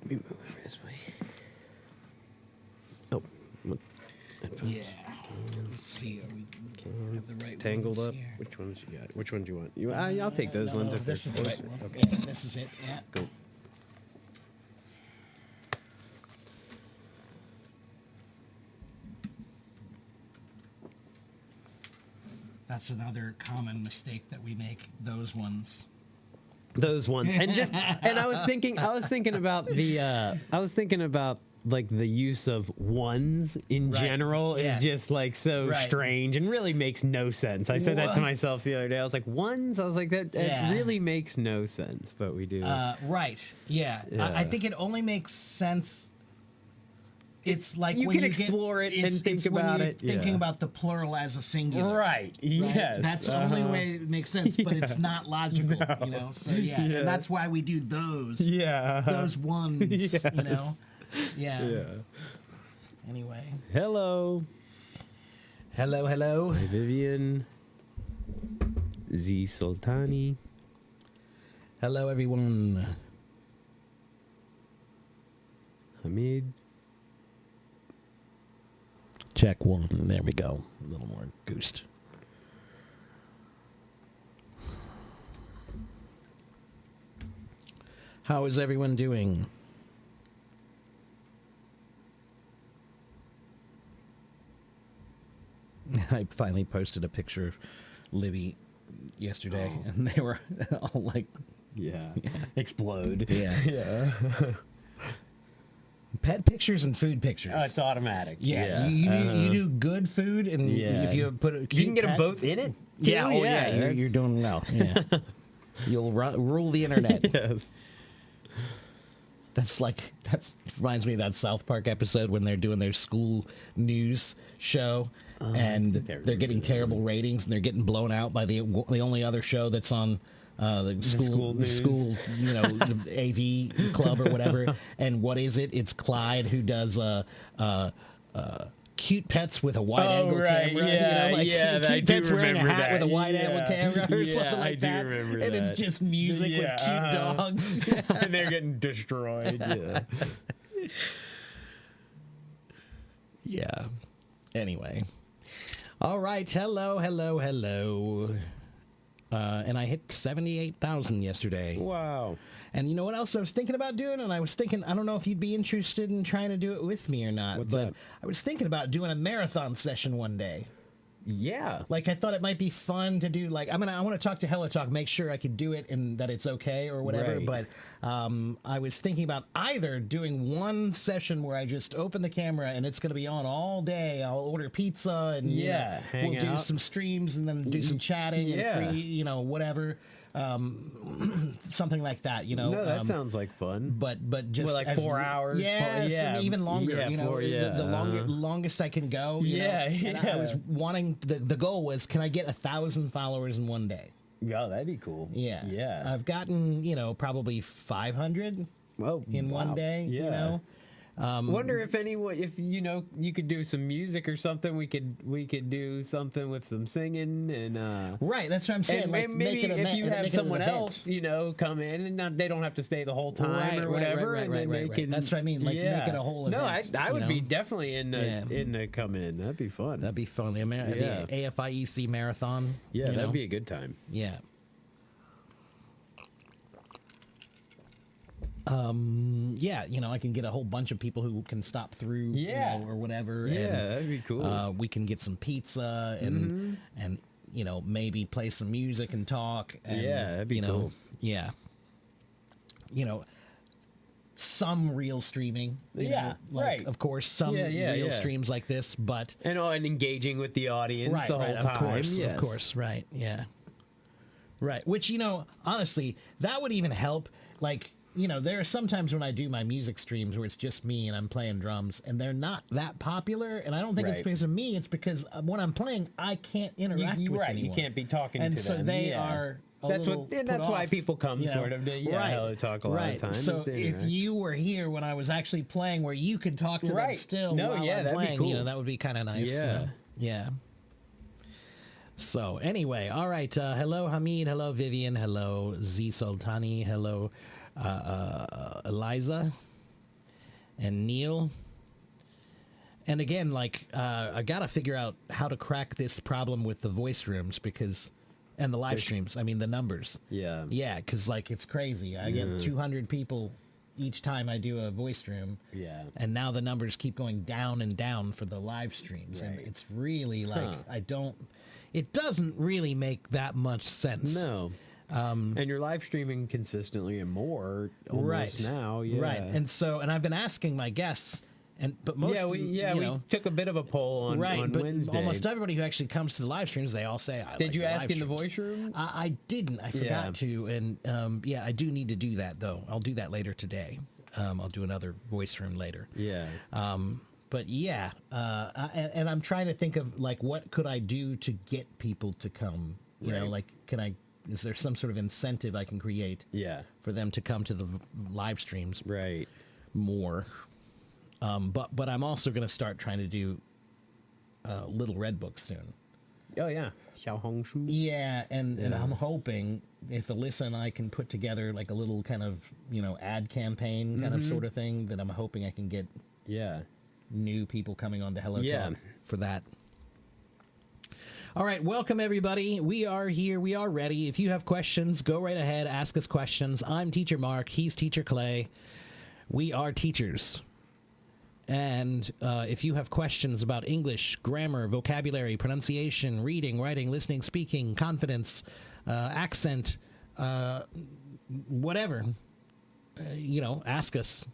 me move it this way. Oh, headphones. Yeah. Let's see. We have the right Tangled ones up. here. Which ones you got? Which ones do you want? I'll take those No, ones no, if this is they're the right closer. one. Okay. Yeah, this is it. Yeah. Go. That's another common mistake that we make. Those ones. Those ones, and I was thinking about like the use of ones in Right. general is Yeah. just like so Right. strange and really makes no sense. I said that to What? myself the other day. I was like, ones? I was like, that Yeah. it really makes no sense, but we do. Right. Yeah. Yeah. I think it only makes sense. It's like You when can you get- explore it and it's- think it's when about you're it. Thinking Yeah. about the plural as a singular. right. right? Yes. That's the only way it makes sense, but it's not logical, you know. So yeah, Yeah. and that's why we do those. Yeah. Those ones, you know. Yes. Yeah. Yeah. Anyway. Hello. Hello, hello. Hi, Vivian. Z Sultani. Hello, everyone. Hamid. Check one. There we go. A little more goosed. How is everyone doing? I finally posted a picture of Libby yesterday, and they were all like, Yeah. Explode. yeah. Yeah. Pet pictures and food pictures. Oh, it's automatic. yeah, you do good food, and Yeah. if you put a You cute can get them pet- both in it. too? Yeah, oh yeah, you're that's- doing well. Yeah, you'll rule the internet. Yes. That's reminds me of that South Park episode when they're doing their school news show, and think I they're getting remember that terrible ratings, and they're getting blown out by the only other show that's on. The school news. school, you know, AV club or whatever. And what is it? It's Clyde who does cute pets with a wide angle camera. Yeah, you know, like yeah, I cute do pets wearing a remember hat that. with a wide angle Yeah, camera or yeah, something like I do that. remember and it's that. just music with Yeah, cute dogs. And they're getting destroyed. Yeah. Yeah. Anyway. All right. Hello. And I hit 78,000 yesterday. Wow. And you know what else I was thinking about doing? And I was thinking, I don't know if you'd be interested in trying to do it with me or not. What's but that? I was thinking about doing a marathon session one day. Yeah. Like, I thought it might be fun to do, like, I want to talk to Helitalk, make sure I could do it and that it's okay or whatever. Right. But I was thinking about either doing one session where I just open the camera and it's going to be on all day. I'll order pizza and Yeah, hang we'll do out. some streams and then do some chatting Yeah. and free, you know, whatever. Something like that, you know. No, that sounds like fun. But just Well, like as- 4 hours? yeah, Yeah, even longer. yeah, you know, the longest I can go. You Yeah, know? And I was yeah. wanting the goal was, can I get 1,000 followers in one day? Yeah, that'd be cool. Yeah, Yeah. I've gotten probably 500 Well, in one wow. day. Yeah. You know, Wonder if anyone, if you could do some music or something. We could do something with some singing and. right? That's what I'm saying. And like, maybe make it if you make have it an someone event. else, come in and they don't have to stay the whole time or whatever, and then they can. That's what I mean. Like, make it a whole No, event. I you would know? be definitely in Yeah. the come in. That'd be fun. That'd be fun. The Yeah. AFIEC marathon. Yeah, you that'd know? be a good time. Yeah. Yeah, I can get a whole bunch of people who can stop through, Yeah. or whatever. Yeah, and, that'd be cool. we can get some pizza and maybe play some music and talk. And, Yeah, that'd be cool. Yeah. Some real streaming. you Yeah, know, like, right. Of course, some Yeah, real yeah. streams like this, but and engaging with the audience right, the whole right, time. Of course, yes. of course, right, yeah, right. Which honestly, that would even help. Like, there are some times when I do my music streams where it's just me and I'm playing drums, and they're not that popular. And I don't think it's Right. because of me; it's because when I'm playing, I can't interact with right, anyone. you can't be talking and to so them. they yeah. are. That's that's why people come sort of to Hello Talk a lot of times. So is to if interact. you were here when I was actually playing, where you could talk to them Right. still No, while yeah, I'm that'd be playing, cool. that would be kind of nice. Yeah. Yeah. So anyway, all right. Hello, Hamid. Hello, Vivian. Hello, Z Sultani. Hello, Eliza. and Neil. And again, like, I got to figure out how to crack this problem with the voice rooms and the live streams. I mean, the numbers. Yeah. Yeah, because, like, it's crazy. I get 200 people each time I do a voice room. Yeah. And now the numbers keep going down and down for the live streams. And Right. it's really like, it doesn't really make that much sense. No. And you're live streaming consistently and more almost Right. now. Yeah. Right. And I've been asking my guests, but most, we took a bit of a poll on but Wednesday. almost everybody who actually comes to the live streams, they all say, Did you live ask in the streams." voice room? I didn't. I forgot to. And I do need to do that, though. I'll do that later today. I'll do another voice room later. Yeah. But yeah, and I'm trying to think of, like, what could I do to get people to come? You know, like, is there some sort of incentive I can create Yeah. for them to come to the live streams Right. more? But I'm also going to start trying to do Little Red Book soon. Oh yeah. Xiaohongshu. Yeah, and I'm hoping if Alyssa and I can put together like a little kind of, ad campaign kind of sort of thing, that I'm hoping I can get Yeah. new people coming on to Hello Yeah. Talk for that. All right, welcome everybody. We are here. We are ready. If you have questions, go right ahead. Ask us questions. I'm Teacher Mark. He's Teacher Clay. We are teachers. And if you have questions about English, grammar, vocabulary, pronunciation, reading, writing, listening, speaking, confidence, accent, whatever, ask us.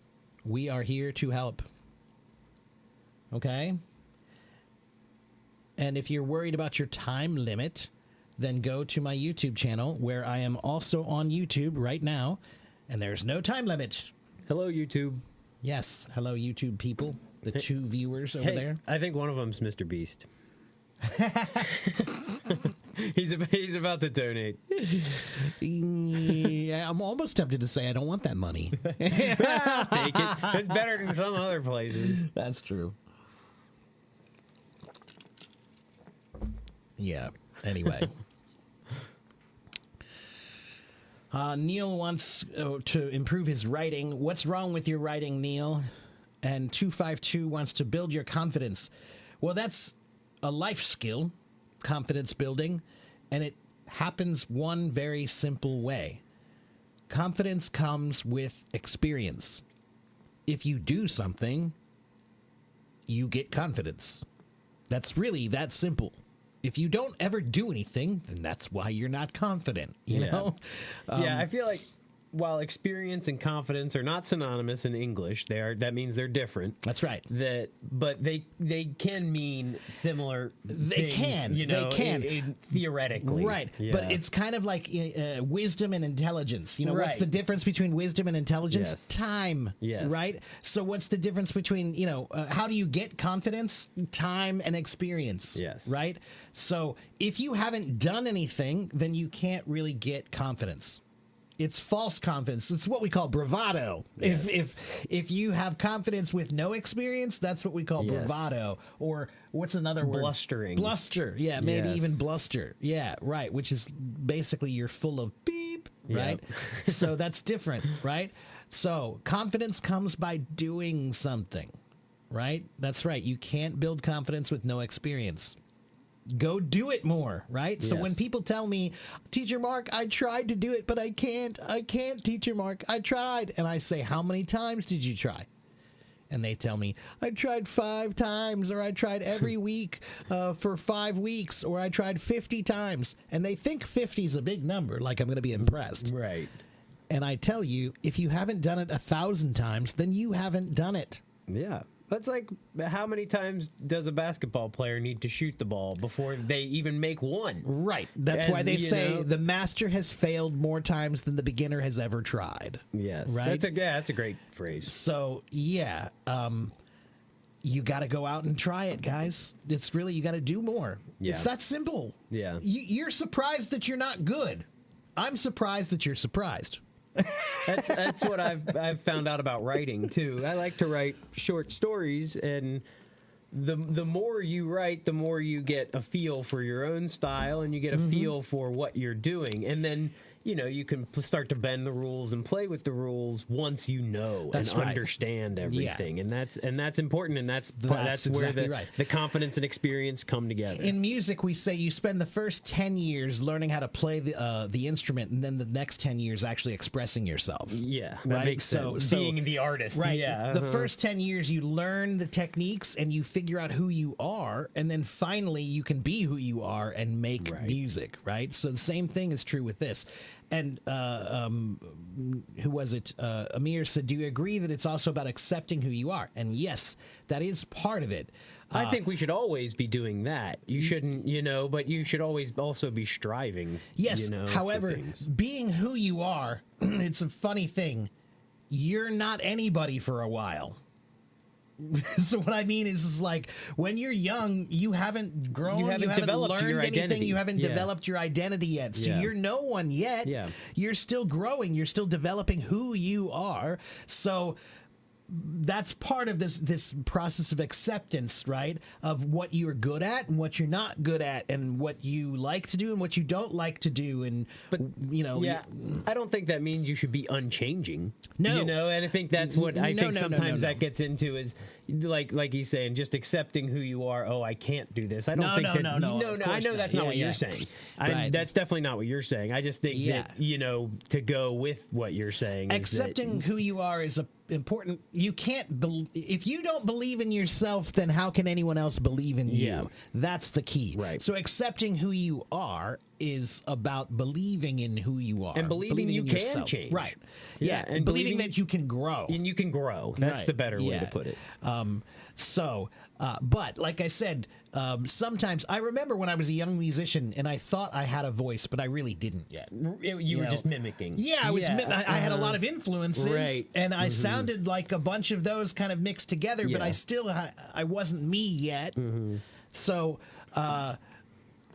We are here to help. Okay? And if you're worried about your time limit, then go to my YouTube channel, where I am also on YouTube right now, and there's no time limit. Hello, YouTube. Yes. Hello, YouTube people. The two viewers over Hey, there. I think one of them's Mr. Beast. he's about to donate. Yeah, I'm almost tempted to say I don't want that money. Take it. It's better than some other places. That's true. Yeah. Anyway. Neil wants to improve his writing. What's wrong with your writing, Neil? And 252 wants to build your confidence. Well, that's a life skill, confidence building, and it happens one very simple way. Confidence comes with experience. If you do something, you get confidence. That's really that simple. If you don't ever do anything, then that's why you're not confident, you know? Yeah, I feel like while experience and confidence are not synonymous in English, that means they're different. That's right. But they can mean similar They things, can. They can. Theoretically. Right. Yeah. But it's kind of like wisdom and intelligence. What's Right. the difference between wisdom and intelligence? Yes. Time. Yes. Right? So what's the difference between, how do you get confidence? Time and experience. Yes. Right? So if you haven't done anything, then you can't really get confidence. It's false confidence. It's what we call bravado. Yes. If you have confidence with no experience, that's what we call Yes. bravado. Or what's another word? Blustering. Bluster. Yeah, maybe Yes. even bluster. Yeah, right. Which is basically you're full of beep, right? So that's different, right? So confidence comes by doing something, right? That's right. You can't build confidence with no experience. Go do it more, right? So when Yes. people tell me, Teacher Mark, I tried to do it, but I can't, Teacher Mark, I tried. And I say, how many times did you try? And they tell me, I tried 5 times, or I tried every week for 5 weeks, or I tried 50 times. And they think 50 is a big number, like I'm going to be impressed. Right. And I tell you, if you haven't done it 1,000 times, then you haven't done it. Yeah. That's like, how many times does a basketball player need to shoot the ball before they even make one? Right. That's As why they you say know- the master has failed more times than the beginner has ever tried. Yes. Right? That's a great phrase. So, yeah, you got to go out and try it, guys. It's really, you got to do more. Yeah. It's that simple. Yeah. You're surprised that you're not good. I'm surprised that you're surprised. That's what I've found out about writing too. I like to write short stories, and the more you write, the more you get a feel for your own style, and you get a feel for what you're doing, and then you know, you can start to bend the rules and play with the rules once you know That's and right. understand everything, and that's important, and that's That's where exactly the right. the confidence and experience come together. In music, we say you spend the first 10 years learning how to play the instrument, and then the next 10 years actually expressing yourself. Yeah, that Right? makes So- sense. so- Being the artist, Right. yeah. The first 10 years, you learn the techniques and you figure out who you are. And then finally, you can be who you are and make Right. music, right? So the same thing is true with this. And who was it? Amir said, do you agree that it's also about accepting who you are? And yes, that is part of it. I think we should always be doing that. You shouldn't, you know, but you should always also be striving. Yes. You know, for However, things. being who you are, it's a funny thing. You're not anybody for a while. So what I mean is like when you're young, you haven't grown, You haven't developed learned your anything, identity. you haven't Yeah. developed your identity yet. So Yeah. you're no one yet. Yeah. You're still growing, you're still developing who you are. So that's part of this process of acceptance, right? Of what you're good at and what you're not good at, and what you like to do and what you don't like to do, and you know, Yeah, I don't think that means you should be unchanging. No. You know, and I think that's what I No, think no, no, sometimes no, that no. gets into is like he's saying, just accepting who you are. Oh, I can't do this. I don't No, think no, that. no, of I course know not. that's not Yeah, what yeah. you're saying. Right. That's definitely not what you're saying. I just think Yeah. that, you know, to go with what you're saying, is accepting who you are is important. You can't if you don't believe in yourself, then how can anyone else believe in you? Yeah. That's the key. Right. So accepting who you are is about believing in who you are And believing you in can yourself. change. Right. Yeah, Yeah. and believing believing- that you can grow. and you can grow. That's Right. the better way Yeah. to put it. But like I said, sometimes I remember when I was a young musician and I thought I had a voice, but I really didn't yet. You were know, just mimicking. Yeah, I was. Yeah. I had a lot of influences, Right. and I sounded like a bunch of those kind of mixed together. But Yeah. I still, I wasn't me yet. So,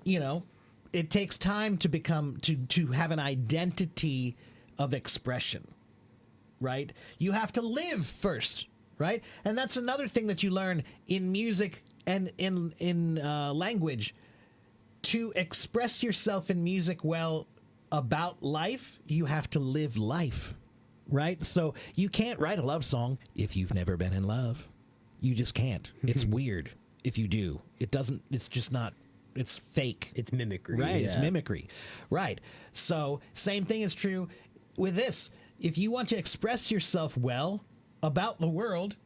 you know, it takes time to become to have an identity of expression, right? You have to live first, right? And that's another thing that you learn in music and in language. To express yourself in music well about life, you have to live life, right? So you can't write a love song if you've never been in love. You just can't. It's weird if you do. It doesn't, it's just not, it's fake. It's mimicry. Right, it's yeah. mimicry. Right. So, same thing is true with this. If you want to express yourself well about the world,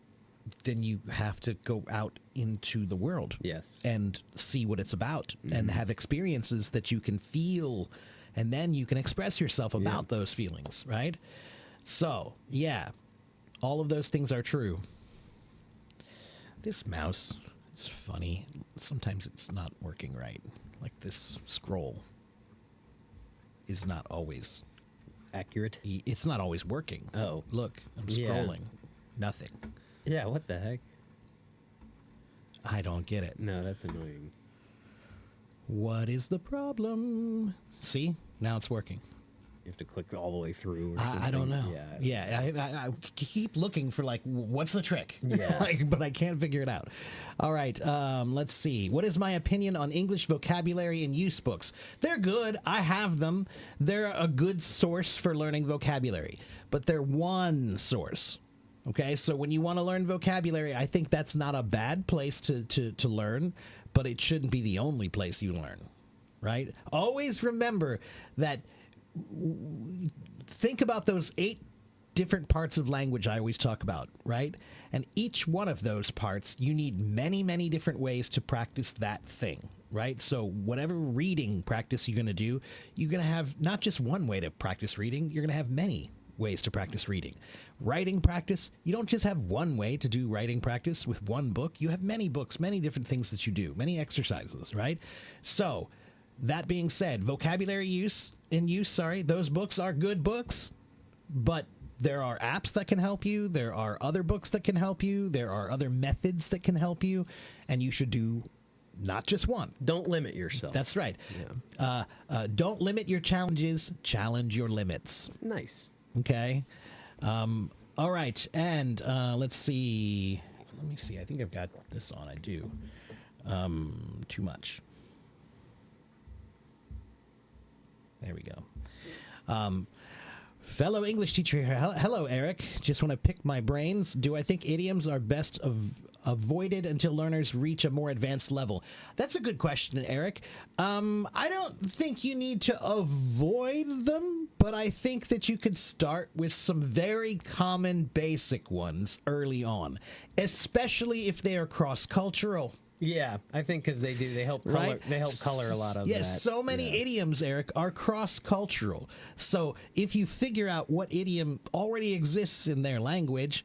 then you have to go out into the world. Yes. And see what it's about and have experiences that you can feel, and then you can express yourself about those feelings, right? So, yeah. All of those things are true. This mouse is funny. Sometimes it's not working right. Like this scroll is not always, Accurate. it's not always working. Oh. Look, I'm Yeah. scrolling. Nothing. Yeah, what the heck? I don't get it. No, that's annoying. What is the problem? See? Now it's working. You have to click all the way through. Or I don't something. know. Yeah. I keep looking for like, what's the trick? Yeah. Like, but I can't figure it out. All right, let's see. What is my opinion on English vocabulary and use books? They're good. I have them. They're a good source for learning vocabulary, but they're one source. Okay, so when you want to learn vocabulary, I think that's not a bad place to learn, but it shouldn't be the only place you learn, right? Always remember that. Think about those 8 different parts of language I always talk about, right? And each one of those parts, you need many, many different ways to practice that thing, right? So whatever reading practice you're going to do, you're going to have not just one way to practice reading, you're going to have many ways to practice reading. Writing practice, you don't just have one way to do writing practice with one book. You have many books, many different things that you do, many exercises, right? So that being said, vocabulary use, those books are good books, but there are apps that can help you. There are other books that can help you. There are other methods that can help you, and you should do not just one. Don't limit yourself. That's right. Yeah. Don't limit your challenges. Challenge your limits. Nice. Okay. All right. And let's see. Let me see. I think I've got this on. I do. Too much. There we go. Fellow English teacher here. Hello, Eric. Just want to pick my brains. Do I think idioms are best avoided until learners reach a more advanced level? That's a good question, Eric. I don't think you need to avoid them, but I think that you could start with some very common basic ones early on, especially if they are cross-cultural. Yeah, I think because they help color, Right? they help color a lot of that. Yes, so many idioms, Eric, are cross-cultural. So if you figure out what idiom already exists in their language,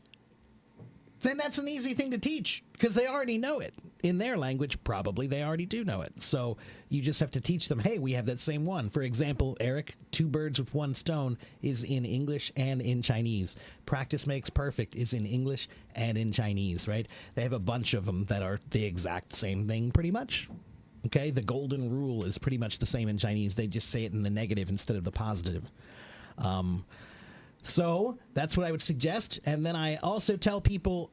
then that's an easy thing to teach because they already know it. In their language, probably they already do know it. So you just have to teach them, hey, we have that same one. For example, Eric, 2 birds with 1 stone is in English and in Chinese. Practice makes perfect is in English and in Chinese, right? They have a bunch of them that are the exact same thing pretty much. Okay, the golden rule is pretty much the same in Chinese. They just say it in the negative instead of the positive. So that's what I would suggest. And then I also tell people,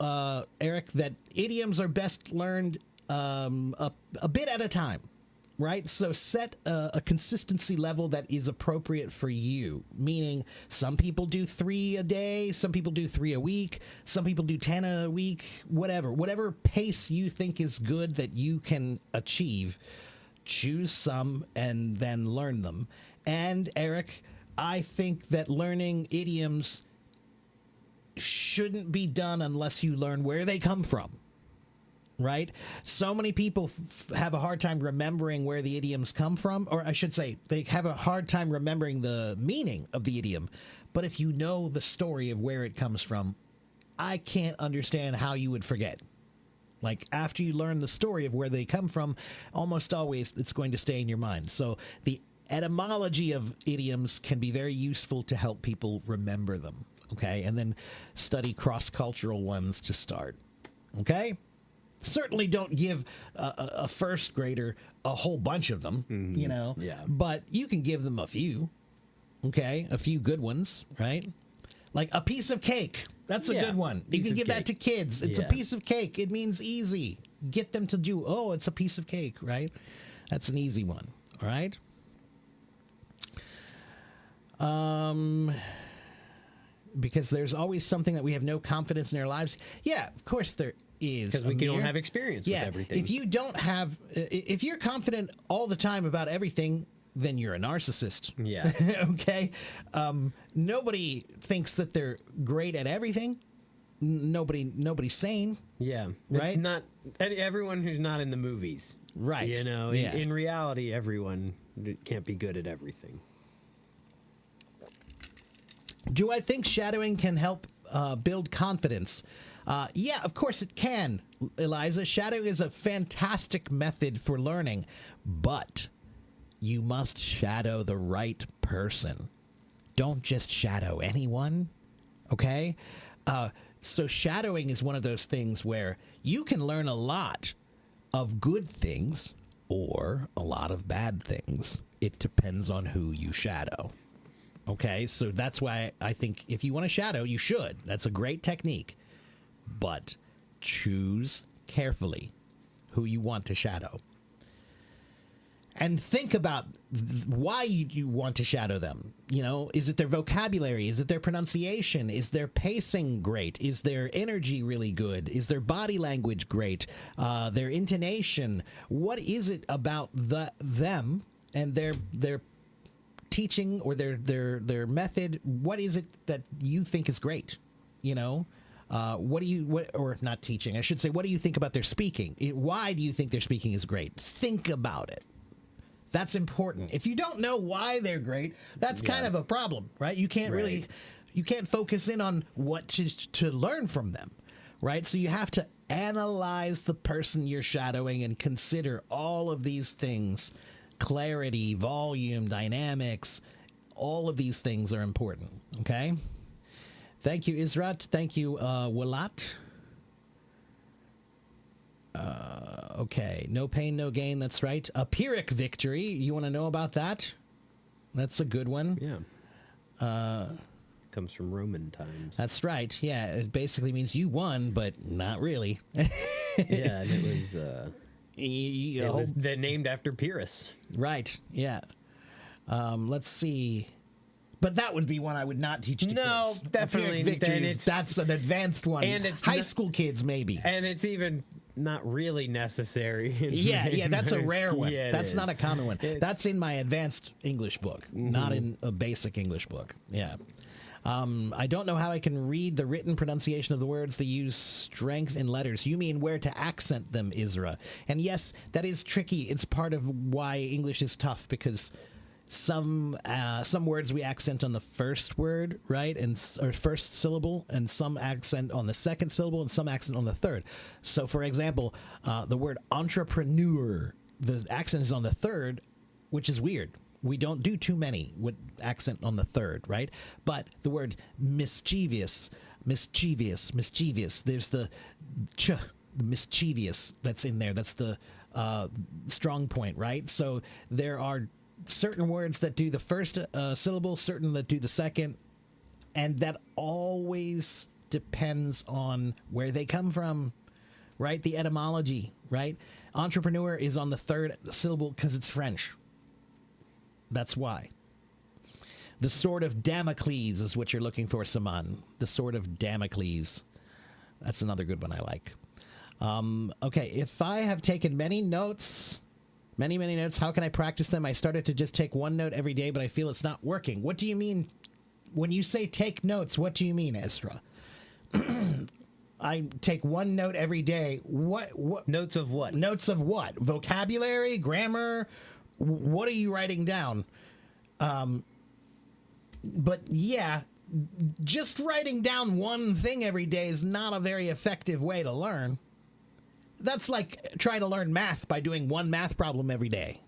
Eric, that idioms are best learned a bit at a time, right? So set a consistency level that is appropriate for you, meaning some people do 3 a day, some people do 3 a week, some people do 10 a week, whatever pace you think is good that you can achieve, choose some and then learn them. And Eric, I think that learning idioms shouldn't be done unless you learn where they come from, right? So many people have a hard time remembering where the idioms come from, or I should say they have a hard time remembering the meaning of the idiom. But if you know the story of where it comes from, I can't understand how you would forget. Like, after you learn the story of where they come from, almost always it's going to stay in your mind. So the etymology of idioms can be very useful to help people remember them, okay? And then study cross-cultural ones to start, okay? Certainly don't give a first grader a whole bunch of them, you know? Yeah. But you can give them a few, okay? A few good ones, right? Like a piece of cake. That's a Yeah, good one. You piece can of give that cake. to kids. It's a Yeah. piece of cake. It means easy. Get them to do, oh, it's a piece of cake, right? That's an easy one, all right? Because there's always something that we have no confidence in our lives. Yeah, of course there is. Because we don't Amir. have experience Yeah, with everything. if you don't have, if you're confident all the time about everything, then you're a narcissist. Yeah. Okay. Nobody thinks that they're great at everything. Nobody's sane. Yeah. Right? It's not everyone who's not in the movies. Right. You know, Yeah. in reality, everyone can't be good at everything. Do I think shadowing can help build confidence? Yeah, of course it can, Eliza. Shadowing is a fantastic method for learning, but you must shadow the right person. Don't just shadow anyone, okay? So shadowing is one of those things where you can learn a lot of good things or a lot of bad things. It depends on who you shadow. Okay, so that's why I think if you want to shadow, you should. That's a great technique. But choose carefully who you want to shadow. And think about why you want to shadow them. You know, is it their vocabulary? Is it their pronunciation? Is their pacing great? Is their energy really good? Is their body language great? Their intonation? What is it about them and their teaching or their method? What is it that you think is great? You know, or not teaching? I should say, what do you think about their speaking? Why do you think their speaking is great? Think about it. That's important. If you don't know why they're great, that's kind of a problem, right? You can't you can't focus in on what to learn from them, right? So you have to analyze the person you're shadowing and consider all of these things. Clarity, volume, dynamics, all of these things are important, okay? Thank you, Israt. Thank you, Walat. Okay, no pain, no gain. That's right. A Pyrrhic victory. You want to know about that? That's a good one. Yeah. Comes from Roman times. That's right. Yeah, it basically means you won, but not really. Yeah, and it was named after Pyrrhus. Right. Yeah. Let's see. But that would be one I would not teach to No, kids. definitely, Pyrrhic then victories, it's- that's an advanced one. And it's high not- school kids, maybe. And it's even not really necessary. Yeah, that's a rare one. Yeah, it That's not is. a common one. That's in my advanced English book, not in a basic English book. Yeah. I don't know how I can read the written pronunciation of the words that use strength in letters. You mean where to accent them, Isra? And yes, that is tricky. It's part of why English is tough, because some words we accent on the first word, right, or first syllable, and some accent on the second syllable, and some accent on the third. So, for example, the word entrepreneur, the accent is on the third, which is weird. We don't do too many with accent on the third, right? But the word mischievous. There's the the mischievous that's in there. That's the strong point, right? So there are certain words that do the first syllable, certain that do the second, and that always depends on where they come from, right? The etymology, right? Entrepreneur is on the third syllable because it's French. That's why. The Sword of Damocles is what you're looking for, Saman. The Sword of Damocles. That's another good one I like. Okay, if I have taken many notes, many notes, how can I practice them? I started to just take one note every day, but I feel it's not working. What do you mean? When you say take notes, what do you mean, Ezra? I take one note every day. What Notes of what? notes of what? Vocabulary, grammar? What are you writing down? But yeah, just writing down one thing every day is not a very effective way to learn. That's like trying to learn math by doing one math problem every day.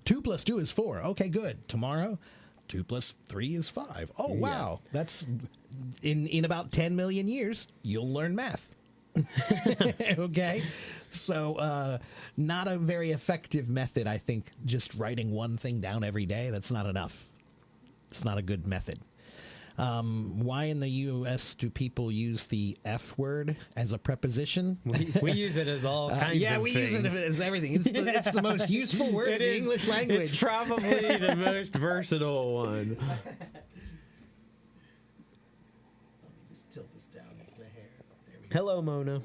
2 + 2 is 4. Okay, good. Tomorrow, 2 + 3 is 5. Oh, wow. That's in about 10 million years, you'll learn math. Okay, so not a very effective method, I think. Just writing one thing down every day, that's not enough. It's not a good method. Why in the U.S. do people use the F word as a preposition? We use it as all kinds Yeah, of we things. use it as everything. It's the most useful word in the English language. It's probably the most versatile one. Let me just tilt this down into the hair. There we go. Hello, Mona.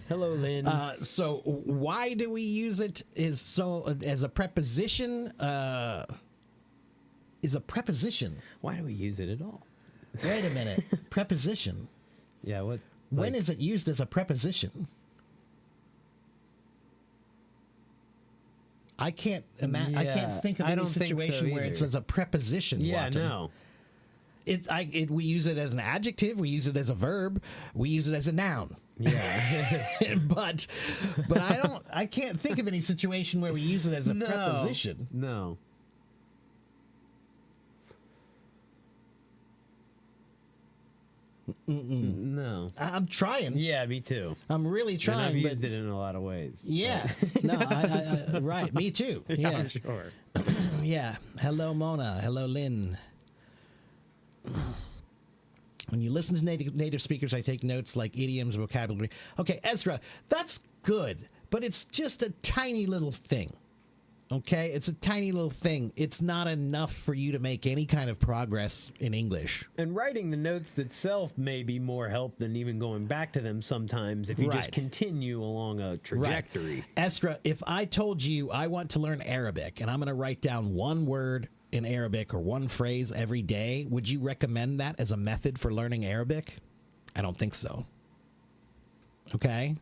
Hello, Lynn. So why do we use it as a preposition? Is a preposition. Why do we use it at all? Wait a minute. Preposition. Yeah, what? When is it used as a preposition? I can't imagine. I Yeah, can't think of I any don't think so situation where it either. says a preposition. Yeah, Walter. no. We use it as an adjective. We use it as a verb. We use it as a noun. Yeah. but I can't think of any situation where we use it as a preposition. No. No. I'm trying. Yeah, me too. I'm really And trying. I've but used it in a lot of ways. yeah. No. Right. Me too. Yeah, Yeah. I'm sure. Yeah. Hello, Mona. Hello, Lynn. When you listen to native speakers, I take notes like idioms, vocabulary. Okay, Ezra, that's good, but it's just a tiny little thing. Okay? It's a tiny little thing. It's not enough for you to make any kind of progress in English. And writing the notes itself may be more help than even going back to them sometimes if you just Right. continue along a trajectory. Ezra, if I told you I want to learn Arabic and I'm going to write down one word in Arabic or one phrase every day, would you recommend that as a method for learning Arabic? I don't think so. Okay?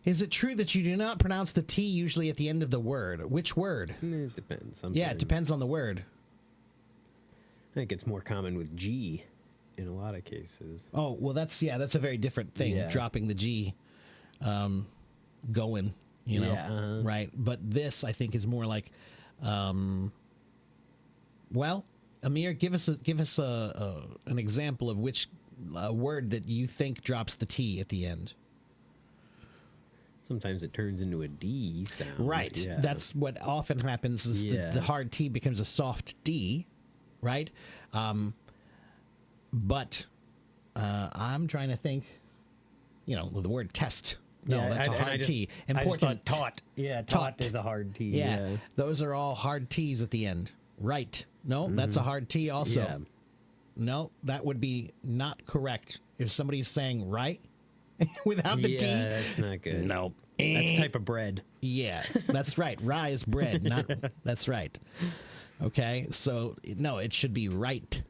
Is it true that you do not pronounce the T usually at the end of the word? Which word? It depends. Sometimes. Yeah, it depends on the word. I think it's more common with G in a lot of cases. Oh, well, that's a very different thing, Yeah. dropping the G, going, you know, Yeah, uh-huh. right? But this, I think, is more like, well, Amir, give us an example of which word that you think drops the T at the end. Sometimes it turns into a D sound. Right. Yeah. That's what often happens is Yeah. the hard T becomes a soft D, right? But I'm trying to think, the word test. No, Yeah, that's a and hard I just- T. I just Important. thought taught. Yeah, Taught. taught is a hard T. Yeah. Those are all hard T's at the end. Right. No, that's a hard T also. Yeah. No, that would be not correct. If somebody's saying right without the Yeah, T. that's not good. No. That's type of bread. Yeah, that's right. Rye is bread. Not. That's right. Okay, so no, it should be right.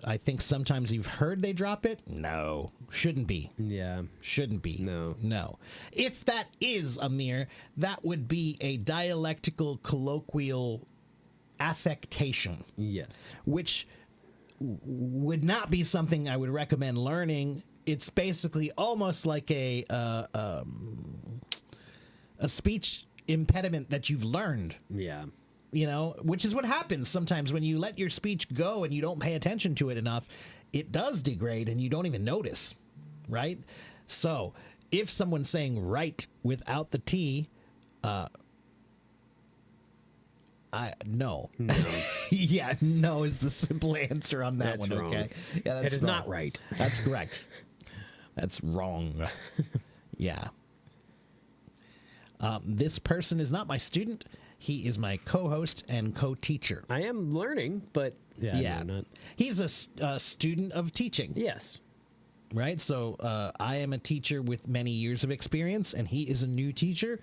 I think sometimes you've heard they drop it. No, shouldn't be. Yeah. Shouldn't be. No. No. If that is a mirror, that would be a dialectical colloquial affectation, Yes. which would not be something I would recommend learning. It's basically almost like a speech impediment that you've learned, Yeah. you know, which is what happens sometimes when you let your speech go and you don't pay attention to it enough. It does degrade and you don't even notice, right? So if someone's saying right without the T, no. Yeah, no is the simple answer on that That's one. wrong. Okay, yeah, that's It is wrong. not right. That's correct. That's wrong. Yeah. This person is not my student. He is my co-host and co-teacher. I am learning, but Yeah. no, not. He's a student of teaching, Yes. right? So I am a teacher with many years of experience, and he is a new teacher.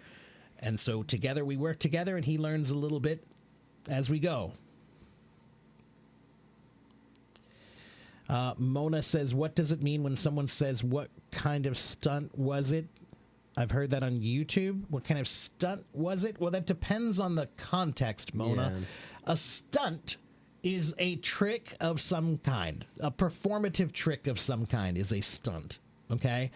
And so together we work together, and he learns a little bit as we go. Mona says, what does it mean when someone says, what kind of stunt was it? I've heard that on YouTube. What kind of stunt was it? Well, that depends on the context, Mona. Yeah. A stunt is a trick of some kind. A performative trick of some kind is a stunt. Okay?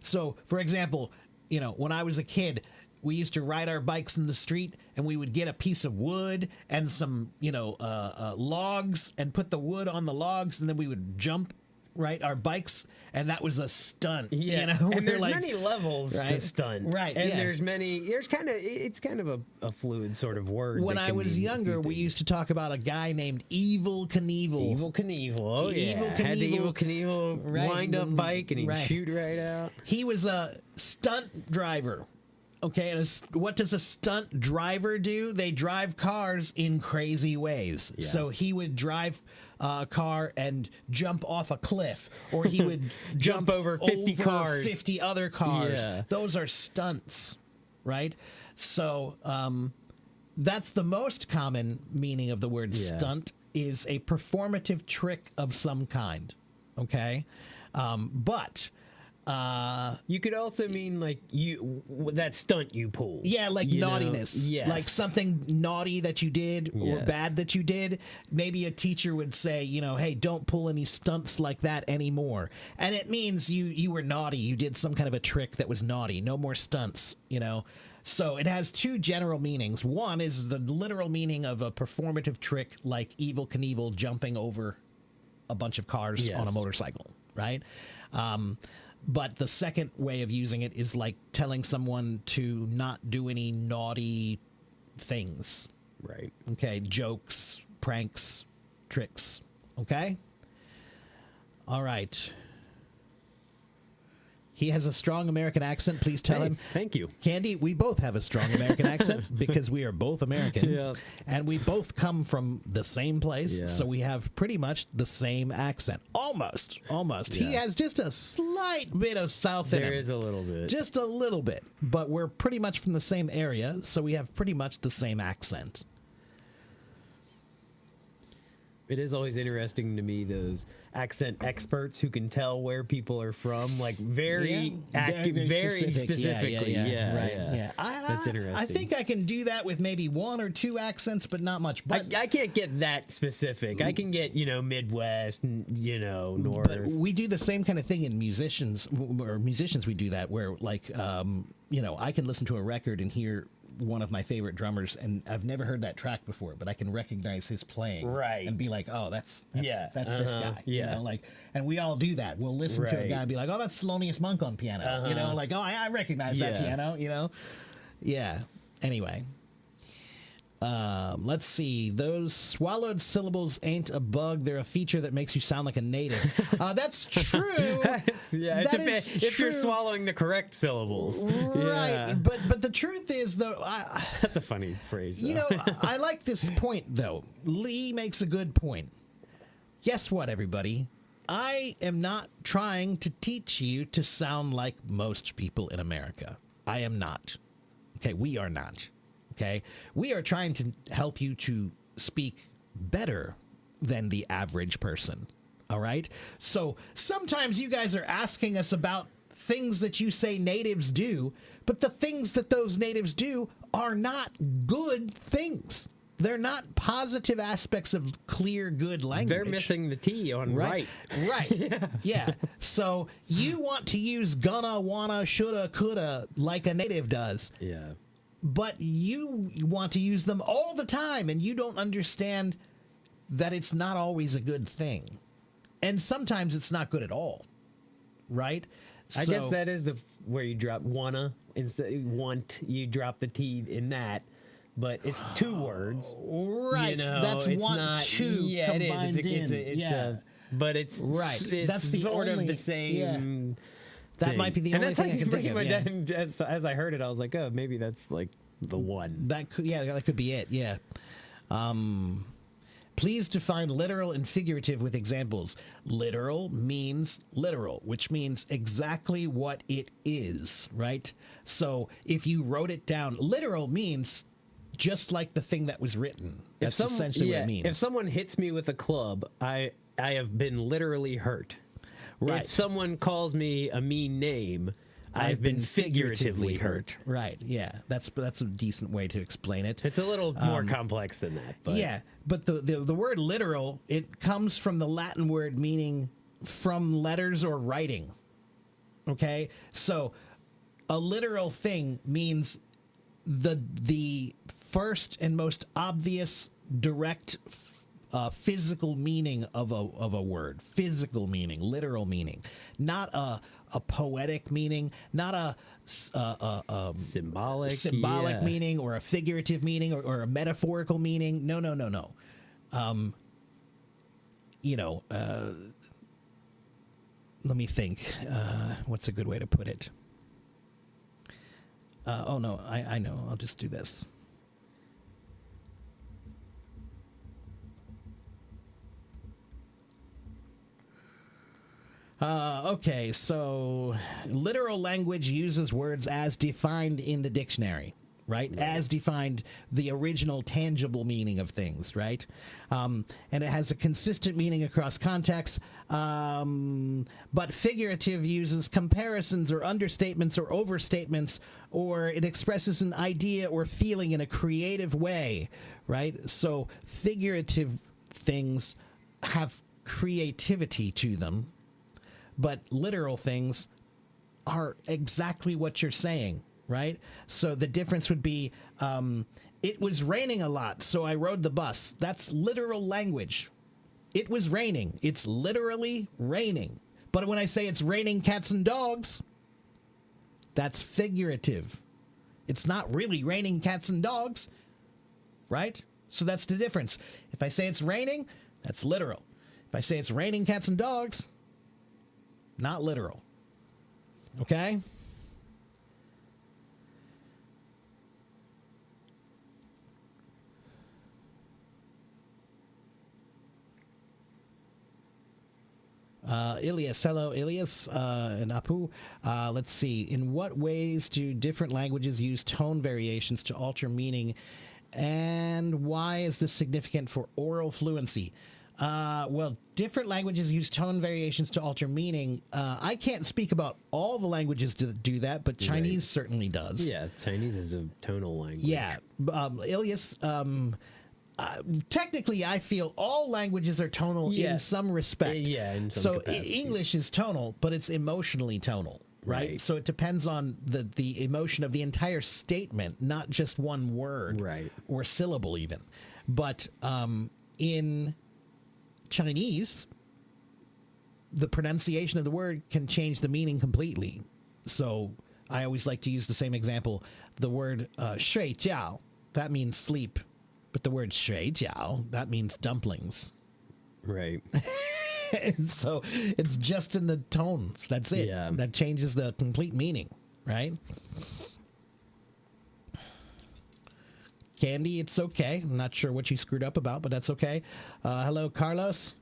So, for example, you know, when I was a kid, we used to ride our bikes in the street, and we would get a piece of wood and some, logs, and put the wood on the logs, and then we would jump, right, our bikes, and that was a stunt. Yeah, you know? and We're there's like- many levels to Right. stunt, Right, And yeah. it's kind of a fluid sort of word. When that I can was mean younger, we anything. used to talk about a guy named Evil Knievel. Evil Knievel. Oh yeah, Evil had the Knievel. Evil Knievel Right, wind up bike and he'd right. shoot right out. He was a stunt driver. Okay, and what does a stunt driver do? They drive cars in crazy ways. Yeah. So he would drive a car and jump off a cliff, or he would Jump over 50 cars. 50 other cars. Yeah. Those are stunts, right? So that's the most common meaning of the word Yeah. stunt, is a performative trick of some kind. Okay, but. You could also mean like that stunt you pulled. Yeah, like you know? naughtiness. Yes. Like something naughty that you did or Yes. bad that you did. Maybe a teacher would say, hey, don't pull any stunts like that anymore. And it means you were naughty. You did some kind of a trick that was naughty. No more stunts, So it has two general meanings. One is the literal meaning of a performative trick like Evel Knievel jumping over a bunch of cars Yes. on a motorcycle, right? But the second way of using it is like telling someone to not do any naughty things. Right. Okay, jokes, pranks, tricks. Okay? All right. He has a strong American accent. Please tell Hey, him. Thank you. Candy, we both have a strong American accent because we are both Americans. Yeah. And we both come from the same place, Yeah. so we have pretty much the same accent. Almost. He Yeah. has just a slight bit of South in There him. is a little bit. Just a little bit. But we're pretty much from the same area, so we have pretty much the same accent. It is always interesting to me, those accent experts who can tell where people are from, like very specifically. Yeah, right. yeah. Yeah. That's interesting. I think I can do that with maybe one or two accents, but not much. But I can't get that specific. I can get, Midwest, North. But we do the same kind of thing in musicians. We do that where, like, I can listen to a record and hear one of my favorite drummers, and I've never heard that track before, but I can recognize his playing, Right. and be like, oh, that's Yeah, this guy, yeah. and we all do that. We'll listen to a Right. guy and be like, oh, that's Thelonious Monk on piano, like, oh, I recognize that Yeah. piano, yeah. Anyway, Let's see. Those swallowed syllables ain't a bug. They're a feature that makes you sound like a native. That's true. That is true. If you're swallowing the correct syllables. Right. Yeah. But the truth is, though, that's a funny phrase, though. You know, I like this point, though. Lee makes a good point. Guess what, everybody? I am not trying to teach you to sound like most people in America. I am not. Okay, we are not. Okay, we are trying to help you to speak better than the average person. All right. So sometimes you guys are asking us about things that you say natives do, but the things that those natives do are not good things. They're not positive aspects of clear, good language. They're missing the T on right. Right. Yeah. So you want to use gonna, wanna, shoulda, coulda like a native does. Yeah. But you want to use them all the time, and you don't understand that it's not always a good thing. And sometimes it's not good at all. Right? I guess that is where you drop wanna instead want, you drop the T in that. But it's two words. Right. You know, that's it's one, not, two yeah, combined it is. in. But it's right. It's that's the sort only, of the same. Yeah. That might be the only thing I can think of. Yeah. As I heard it, I was like, oh, maybe that's like the one. That could be it. Yeah. Please define literal and figurative with examples. Literal means literal, which means exactly what it is, right? So if you wrote it down, literal means just like the thing that was written. That's essentially what it means. If someone hits me with a club, I have been literally hurt. Right. If someone calls me a mean name, I've been figuratively hurt. Right. Yeah. That's a decent way to explain it. It's a little more complex than that. But. Yeah. But the word literal, it comes from the Latin word meaning from letters or writing. Okay. So a literal thing means the first and most obvious direct physical meaning of a word, physical meaning, literal meaning, not a poetic meaning, not a symbolic meaning or a figurative meaning or a metaphorical meaning. No. Let me think. What's a good way to put it? Oh no, I know. I'll just do this. Okay, so literal language uses words as defined in the dictionary, right? As defined, the original tangible meaning of things, right? And it has a consistent meaning across contexts, but figurative uses comparisons or understatements or overstatements, or it expresses an idea or feeling in a creative way, right? So figurative things have creativity to them, but literal things are exactly what you're saying, right? So the difference would be, it was raining a lot, so I rode the bus. That's literal language. It was raining. It's literally raining. But when I say it's raining cats and dogs, that's figurative. It's not really raining cats and dogs, right? So that's the difference. If I say it's raining, that's literal. If I say it's raining cats and dogs, not literal. Okay? Ilias, hello, Ilias and Apu. Let's see. In what ways do different languages use tone variations to alter meaning, and why is this significant for oral fluency? Well, different languages use tone variations to alter meaning. I can't speak about all the languages that do that, but Chinese certainly does. Yeah, Chinese is a tonal language. Yeah. Ilias, technically, I feel all languages are tonal in some respect. Yeah, in some capacities. English is tonal, but it's emotionally tonal, right? So it depends on the emotion of the entire statement, not just one word or syllable even. But in Chinese, the pronunciation of the word can change the meaning completely. So I always like to use the same example. The word 睡觉, that means sleep. But the word 水饺, that means dumplings. Right. And so it's just in the tones. That's it. Yeah. That changes the complete meaning, right? Candy, it's okay. I'm not sure what you screwed up about, but that's okay. Hello, Carlos.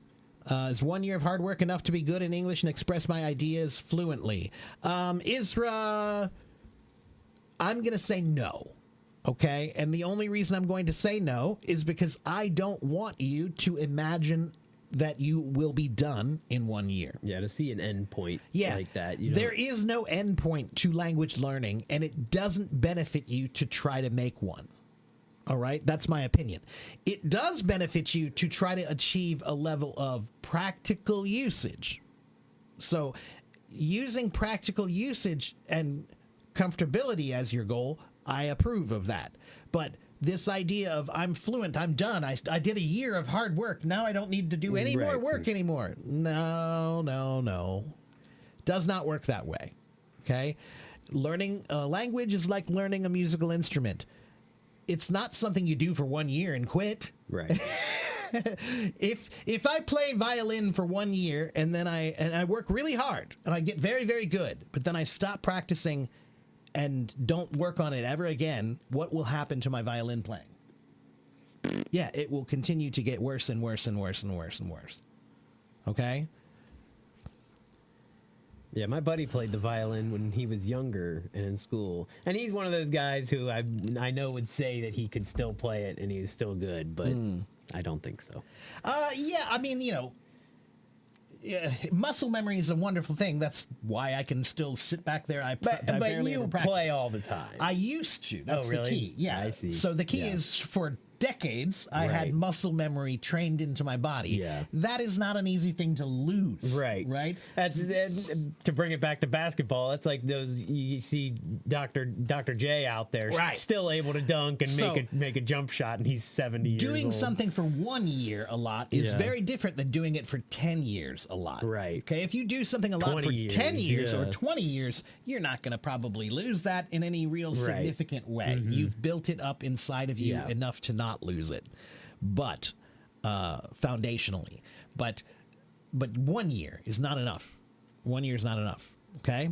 Is 1 year of hard work enough to be good in English and express my ideas fluently? Isra, I'm going to say no. Okay? And the only reason I'm going to say no is because I don't want you to imagine that you will be done in 1 year. Yeah, to see an end point Yeah, like that. There is no end point to language learning, and it doesn't benefit you to try to make one. All right? That's my opinion. It does benefit you to try to achieve a level of practical usage. So using practical usage and comfortability as your goal, I approve of that. But this idea of I'm fluent, I'm done, I did a year of hard work, now I don't need to do any more work anymore. No. Does not work that way. Okay? Learning a language is like learning a musical instrument. It's not something you do for 1 year and quit. Right. If I play violin for 1 year and then I work really hard and I get very, very good, but then I stop practicing and don't work on it ever again, what will happen to my violin playing? Yeah, it will continue to get worse and worse and worse and worse and worse. Okay? Yeah, my buddy played the violin when he was younger and in school. And he's one of those guys who I know would say that he could still play it and he's still good, but I don't think so. Yeah, I mean, muscle memory is a wonderful thing. That's why I can still sit back there. But you play all the time. I used to. That's really? the key. Yeah. I see. So the key is for decades, I had muscle memory trained into my body. Yeah. That is not an easy thing to lose. Right. Right? That's to bring it back to basketball. That's like those you see Dr. J out there still able to dunk and make a jump shot, and he's 70 years old. Doing something for 1 year a lot is very different than doing it for 10 years a lot. Right. Okay, if you do something a lot for 10 years or yeah. 20 years, you're not going to probably lose that in any real significant way. You've built it up inside of you enough to not lose it, but foundationally. But 1 year is not enough. 1 year is not enough. Okay.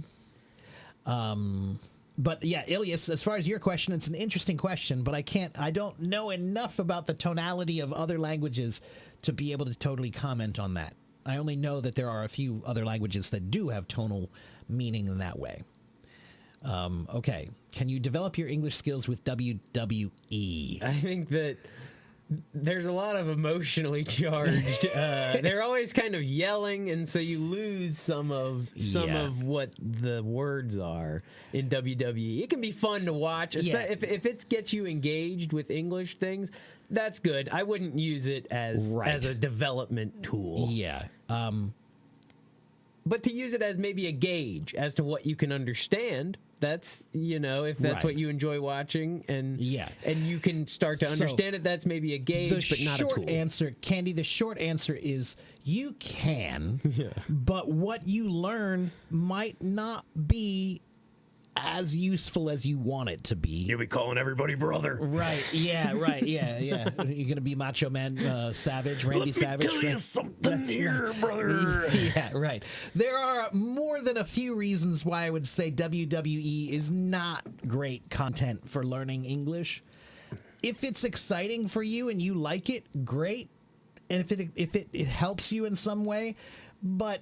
But yeah, Ilias, as far as your question, it's an interesting question, but I don't know enough about the tonality of other languages to be able to totally comment on that. I only know that there are a few other languages that do have tonal meaning in that way. Okay. Can you develop your English skills with WWE? I think that there's a lot of emotionally charged. They're always kind of yelling, and so you lose some of what the words are in WWE. It can be fun to watch, if it gets you engaged with English things. That's good. I wouldn't use it as a development tool. Yeah. But to use it as maybe a gauge as to what you can understand, that's, if that's what you enjoy watching and you can start to understand it, that's maybe a gauge, but not a tool. Candy, the short answer is you can, but what you learn might not be as useful as you want it to be. You'll be calling everybody brother. Right. Yeah. Right. Yeah. You're going to be Macho Man Savage, Randy Savage. Let me tell you something here, brother. Yeah. Right. There are more than a few reasons why I would say WWE is not great content for learning English. If it's exciting for you and you like it, great. And if it helps you in some way, but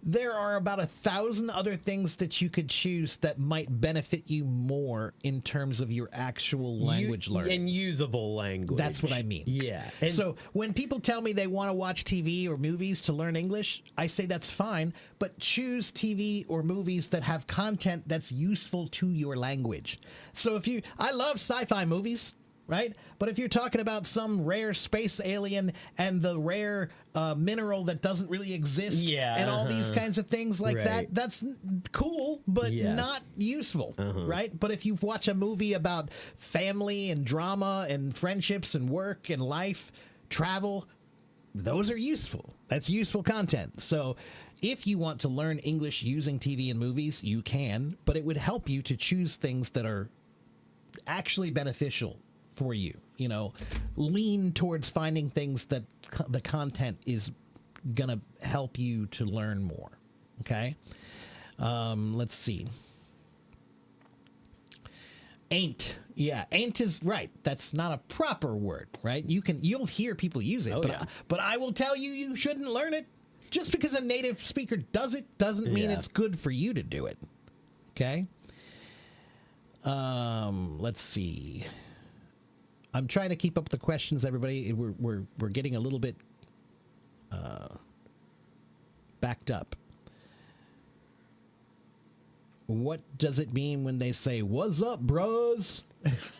there are about 1,000 other things that you could choose that might benefit you more in terms of your actual language learning. And usable language. That's what I mean. Yeah. So when people tell me they want to watch TV or movies to learn English, I say that's fine, but choose TV or movies that have content that's useful to your language. So I love sci-fi movies. Right? But if you're talking about some rare space alien and the rare mineral that doesn't really exist and all these kinds of things like that, that's cool, but not useful, right? But if you watch a movie about family and drama and friendships and work and life, travel, those are useful. That's useful content. So if you want to learn English using TV and movies, you can, but it would help you to choose things that are actually beneficial for you. You know, lean towards finding things that the content is gonna help you to learn more. Okay, let's see. Ain't. Yeah, ain't is right. That's not a proper word, right? You'll hear people use it, but I will tell you, you shouldn't learn it. Just because a native speaker does it doesn't mean it's good for you to do it. Okay? Let's see. I'm trying to keep up with the questions, everybody. We're getting a little bit backed up. What does it mean when they say, "What's up, bros"?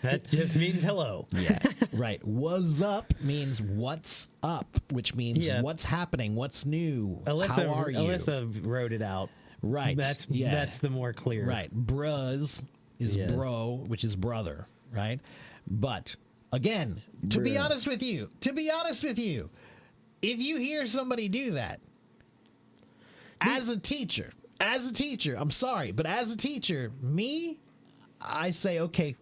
That just means hello. Yeah, right. What's up means what's up, which means what's happening, what's new, how are you? Alyssa wrote it out. Right. That's the more clear. Right. Bruz is bro, which is brother, right? But again, to be honest with you, if you hear somebody do that as a teacher, I'm sorry, but as a teacher, I say, okay.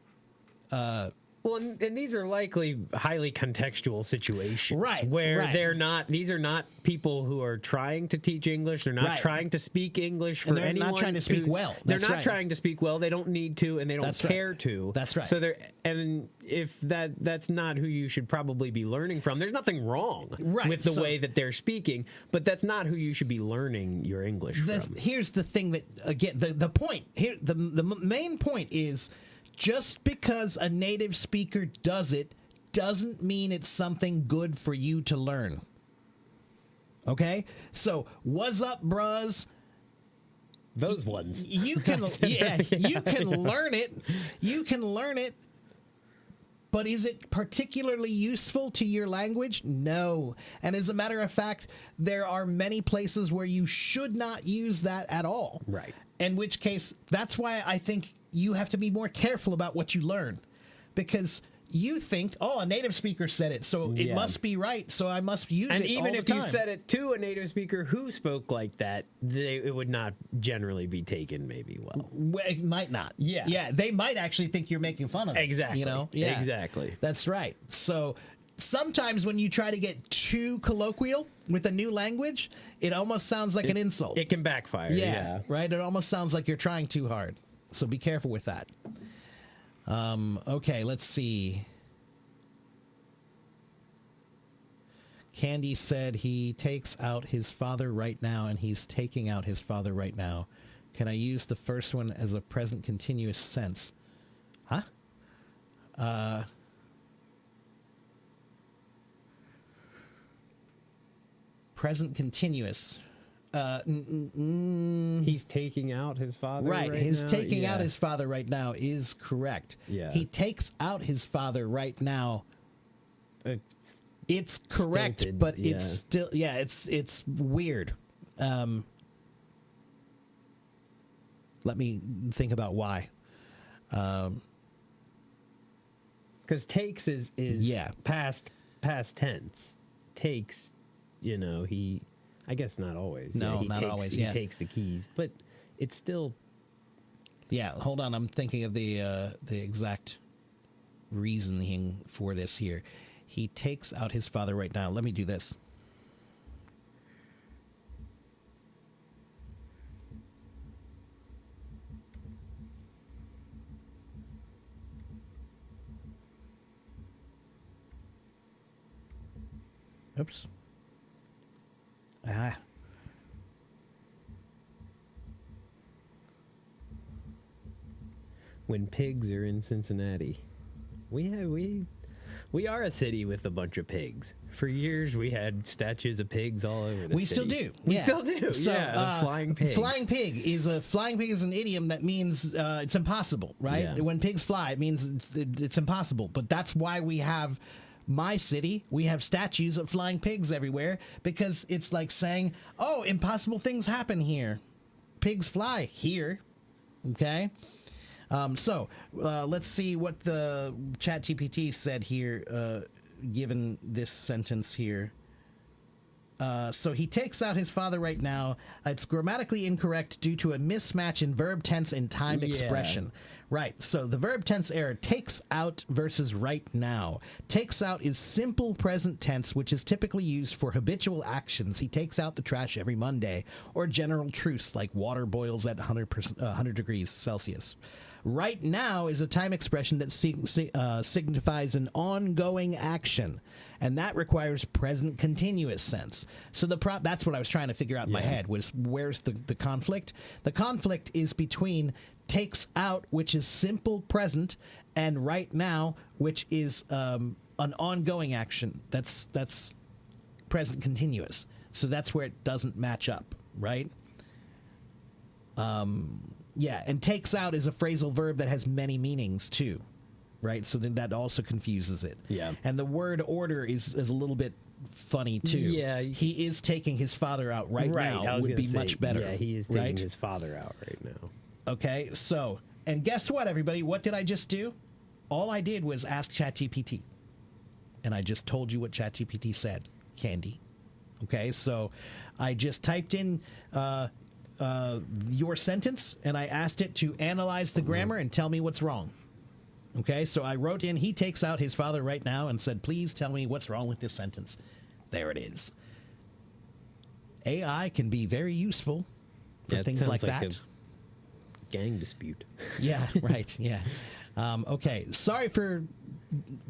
Well, and these are likely highly contextual situations, right? Where they're not; these are not people who are trying to teach English. They're not trying to speak English for anyone. They're not trying to speak well. They're not trying to speak well. They don't need to, and they don't care to. That's right. So and if that's not who you should probably be learning from. There's nothing wrong with the way that they're speaking, but that's not who you should be learning your English from. Here's the thing that again, the point here, the main point is. Just because a native speaker does it doesn't mean it's something good for you to learn. Okay? So, what's up, bruz? Those ones. You can you can learn it. You can learn it. But is it particularly useful to your language? No. And as a matter of fact, there are many places where you should not use that at all. Right. In which case, that's why I think you have to be more careful about what you learn. Because you think, oh, a native speaker said it, so it must be right, so I must use it all the time. And even if you said it to a native speaker who spoke like that, it would not generally be taken maybe well. It might not. Yeah. Yeah, they might actually think you're making fun of them. Exactly. You know? Yeah. Exactly. That's right. So sometimes when you try to get too colloquial with a new language, it almost sounds like an insult. It can backfire. Yeah. Right? It almost sounds like you're trying too hard. So be careful with that. Okay, let's see. Candy said he takes out his father right now, and he's taking out his father right now. Can I use the first one as a present continuous sense? Huh? Present continuous. He's taking out his father right now? His taking out his father right now is correct. Yeah. He takes out his father right now. It's correct, stilted, but it's still, it's weird. Let me think about why. Because takes is past tense. Takes, I guess not always. No, he not takes, always. He takes the keys, but it's still. Yeah, hold on. I'm thinking of the exact reasoning for this here. He takes out his father right now. Let me do this. Oops. When pigs are in Cincinnati, we are a city with a bunch of pigs. For years, we had statues of pigs all over the city. We still do. We still do. So, the flying pigs. Flying pig is an idiom that means it's impossible, right? Yeah. When pigs fly, it means it's impossible. But that's why we have my city. We have statues of flying pigs everywhere because it's like saying, "Oh, impossible things happen here. Pigs fly here." Okay. So let's see what the ChatGPT said here, given this sentence here. So he takes out his father right now. It's grammatically incorrect due to a mismatch in verb tense and time expression. Right. So the verb tense error, takes out versus right now. Takes out is simple present tense, which is typically used for habitual actions. He takes out the trash every Monday, or general truths like water boils at 100 degrees Celsius. Right now is a time expression that signifies an ongoing action, and that requires present continuous sense. So that's what I was trying to figure out in my head, was where's the conflict? The conflict is between takes out, which is simple present, and right now, which is an ongoing action. That's present continuous. So that's where it doesn't match up, right? Yeah, and takes out is a phrasal verb that has many meanings too, right? So then that also confuses it. Yeah. And the word order is a little bit funny too. Yeah. He is taking his father out right now. Would be much better. Yeah, he is taking his father out right now. Okay, so, and guess what, everybody? What did I just do? All I did was ask ChatGPT. And I just told you what ChatGPT said, Candy. Okay, so I just typed in your sentence, and I asked it to analyze the grammar and tell me what's wrong. Okay, so I wrote in, he takes out his father right now, and said, please tell me what's wrong with this sentence. There it is. AI can be very useful for things like that. A gang dispute. Yeah, right, yeah. Okay, sorry for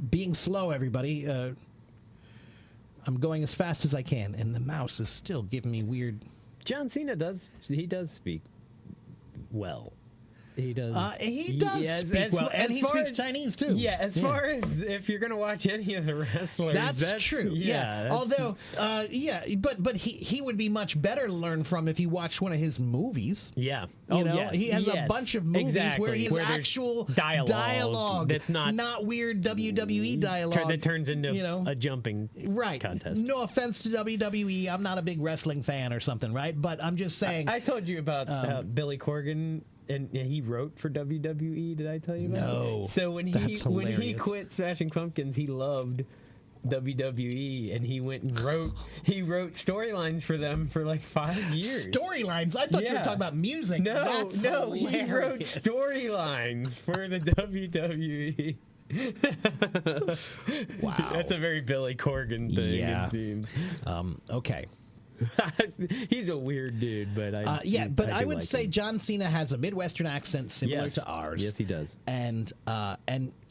being slow, everybody. I'm going as fast as I can, and the mouse is still giving me weird... John Cena does speak well. He does. He does speak well, and he speaks Chinese too. Yeah, as far as if you're going to watch any of the wrestlers, that's true. Yeah, although, but he would be much better to learn from if you watched one of his movies. Yeah, he has a bunch of movies where he has actual dialogue that's not weird WWE dialogue that turns into a jumping contest. No offense to WWE, I'm not a big wrestling fan or something, right? But I'm just saying. I told you about Billy Corgan. And he wrote for WWE. Did I tell you about No. it? So when he quit Smashing Pumpkins, he loved WWE, and he went and wrote storylines for them for like 5 years. Storylines? I thought you were talking about music. No, he wrote storylines for the WWE. Wow, that's a very Billy Corgan thing. Yeah. It seems. Okay. He's a weird dude, but I would say John Cena has a Midwestern accent similar to ours. Yes, he does. And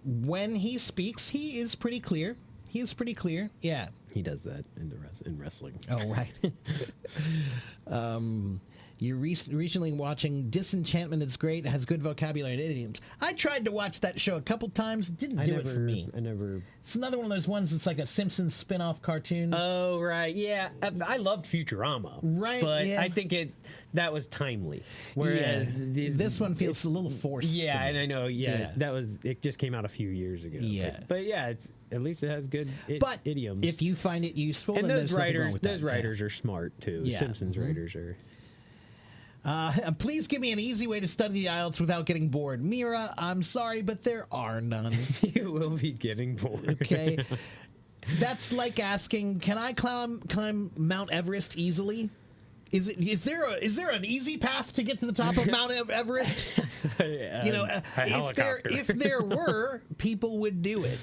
when he speaks, he is pretty clear. He is pretty clear. Yeah. He does that in wrestling. Oh, right. You're recently watching Disenchantment. It's great. It has good vocabulary and idioms. I tried to watch that show a couple times. It didn't do it for me. It's another one of those ones that's like a Simpsons spin-off cartoon. Oh, right. Yeah. I loved Futurama. Right. But I think that was timely. Whereas this one feels a little forced. Yeah, and I know. Yeah, it just came out a few years ago. Yeah. But yeah, at least it has good idioms. If you find it useful, and then those writers are smart too. Yeah. Simpsons writers are. Please give me an easy way to study the IELTS without getting bored. Mira, I'm sorry, but there are none. You will be getting bored. Okay. That's like asking, can I climb Mount Everest easily? Is there an easy path to get to the top of Mount Everest? If there were, people would do it,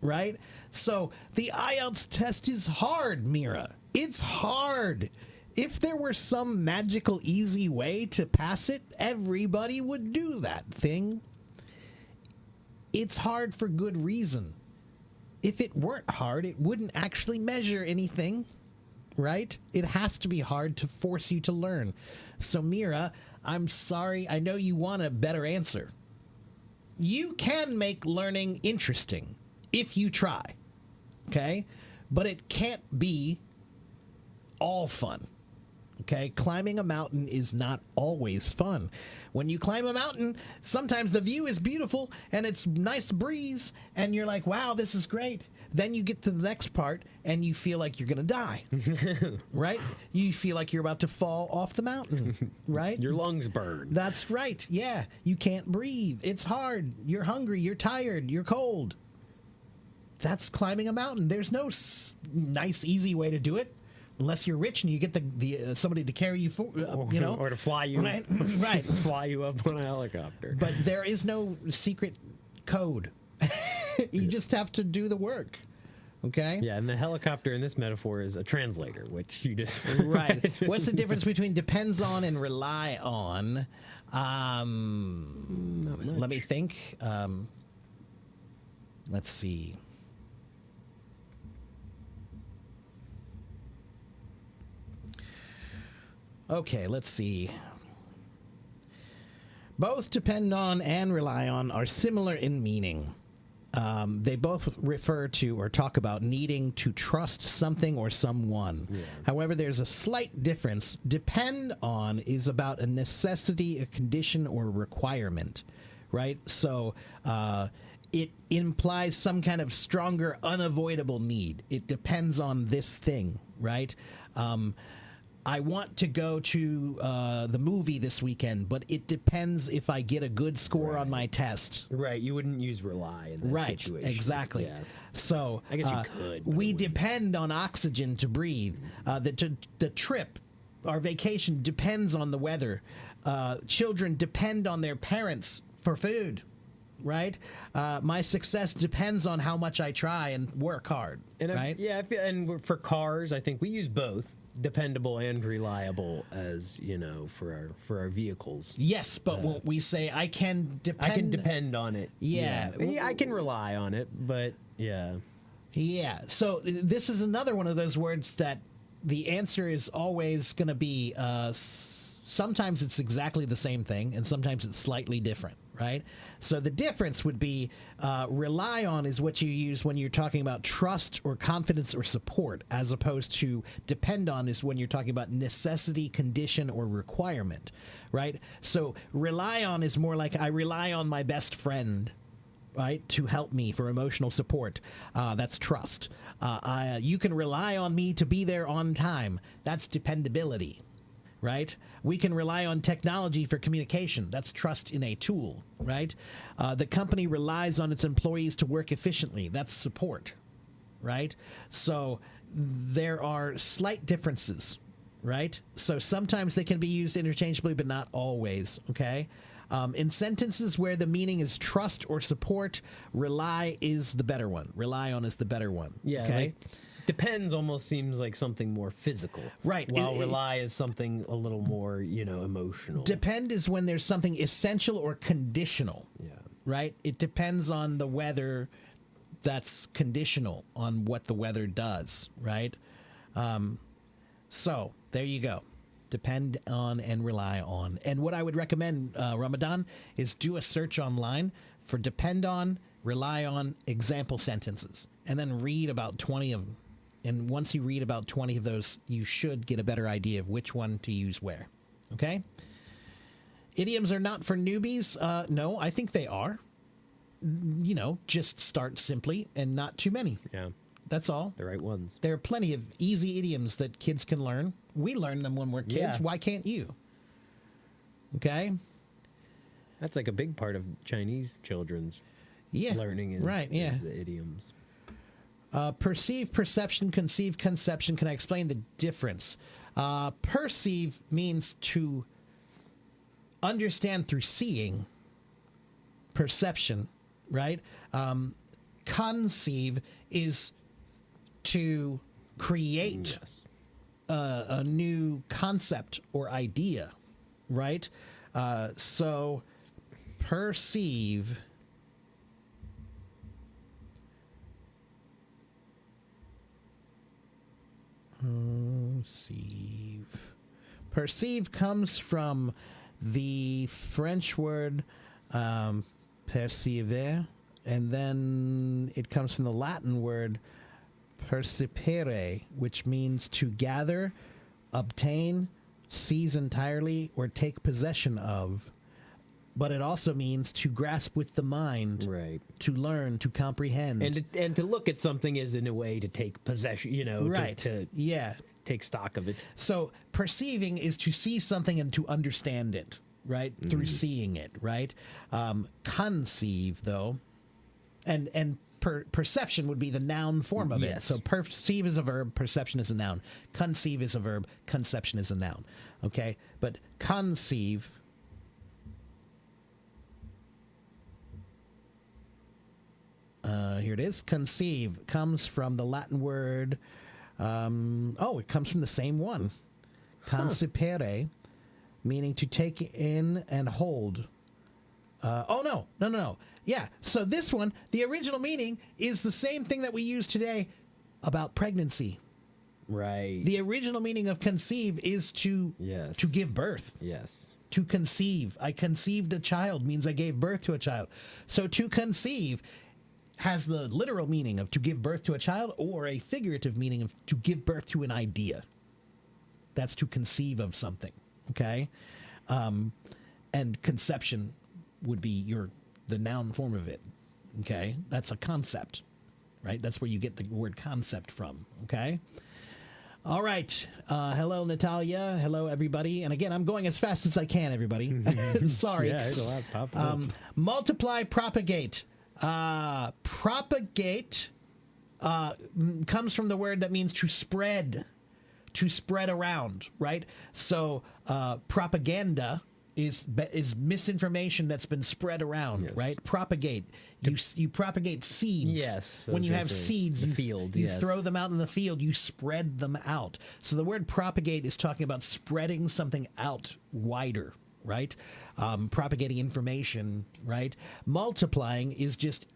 right? So the IELTS test is hard, Mira. It's hard. If there were some magical easy way to pass it, everybody would do that thing. It's hard for good reason. If it weren't hard, it wouldn't actually measure anything, right? It has to be hard to force you to learn. So, Mira, I'm sorry. I know you want a better answer. You can make learning interesting if you try, okay? But it can't be all fun. Okay, climbing a mountain is not always fun. When you climb a mountain, sometimes the view is beautiful and it's nice breeze and you're like, wow, this is great. Then you get to the next part and you feel like you're going to die, right? You feel like you're about to fall off the mountain, right? Your lungs burn. That's right. Yeah, you can't breathe. It's hard. You're hungry. You're tired. You're cold. That's climbing a mountain. There's no nice, easy way to do it. unless you're rich and you get the somebody to carry you for, you know, or to fly you, right. fly you up on a helicopter. But there is no secret code. You just have to do the work. Okay. Yeah, and the helicopter in this metaphor is a translator, which you just right. What's the difference between depends on and rely on? Let me think. Let's see. Okay, let's see. Both depend on and rely on are similar in meaning. They both refer to or talk about needing to trust something or someone. Yeah. However, there's a slight difference. Depend on is about a necessity, a condition, or a requirement, right? So it implies some kind of stronger, unavoidable need. It depends on this thing, right? I want to go to the movie this weekend, but it depends if I get a good score on my test. Right, you wouldn't use rely in that situation. Right, exactly. Yeah. So I guess you could. We depend on oxygen to breathe. The trip, our vacation, depends on the weather. Children depend on their parents for food. Right, my success depends on how much I try and work hard. And right, and for cars, I think we use both dependable and reliable as for our vehicles. Yes, but when we say I can depend on it. Yeah, I can rely on it, but yeah. So this is another one of those words that the answer is always going to be. Sometimes it's exactly the same thing, and sometimes it's slightly different. Right? So the difference would be rely on is what you use when you're talking about trust or confidence or support, as opposed to depend on is when you're talking about necessity, condition, or requirement, right? So rely on is more like I rely on my best friend, right, to help me for emotional support. That's trust. You can rely on me to be there on time. That's dependability. Right? We can rely on technology for communication. That's trust in a tool, right? The company relies on its employees to work efficiently. That's support, right? So there are slight differences, right? So sometimes they can be used interchangeably, but not always, okay? In sentences where the meaning is trust or support, rely is the better one. Rely on is the better one, okay? Like, depends almost seems like something more physical. Right. While rely is something a little more, emotional. Depend is when there's something essential or conditional. Yeah. Right? It depends on the weather. That's conditional on what the weather does, right? So there you go. Depend on and rely on. And what I would recommend, Ramadan, is do a search online for depend on, rely on example sentences, and then read about 20 of them. And once you read about 20 of those, you should get a better idea of which one to use where. Okay? Idioms are not for newbies. No, I think they are. Just start simply and not too many. Yeah. That's all. The right ones. There are plenty of easy idioms that kids can learn. We learn them when we're kids. Yeah. Why can't you? Okay? That's like a big part of Chinese children's learning is the idioms. Perceive, perception, conceive, conception. Can I explain the difference? Perceive means to understand through seeing. Perception, right? Conceive is to create a new concept or idea, right? So perceive... Perceive comes from the French word perceiver, and then it comes from the Latin word percipere, which means to gather, obtain, seize entirely, or take possession of. But it also means to grasp with the mind, right? To learn, to comprehend, and to look at something is in a way to take possession, right? To take stock of it. So perceiving is to see something and to understand it, right? Through seeing it, right? Conceive, though, and perception would be the noun form of it. Yes. So perceive is a verb, perception is a noun. Conceive is a verb, conception is a noun. Okay? But conceive here it is. Conceive comes from the Latin word. It comes from the same one. Concipere, meaning to take in and hold. No. Yeah, so this one, the original meaning is the same thing that we use today about pregnancy. Right. The original meaning of conceive is to give birth. Yes. To conceive. I conceived a child means I gave birth to a child. So to conceive has the literal meaning of to give birth to a child, or a figurative meaning of to give birth to an idea. That's to conceive of something, okay? And conception would be the noun form of it, okay? That's a concept, right? That's where you get the word concept from, okay? All right. Hello, Natalia. Hello, everybody. And again, I'm going as fast as I can, everybody. Sorry. Yeah, there's a lot popping up. Multiply, propagate. Propagate comes from the word that means to spread around, right? So propaganda is misinformation that's been spread around, right? Propagate. You propagate seeds. Yes. When you have seeds, you yes. throw them out in the field, you spread them out. So the word propagate is talking about spreading something out wider, right? Propagating information, right? Multiplying is just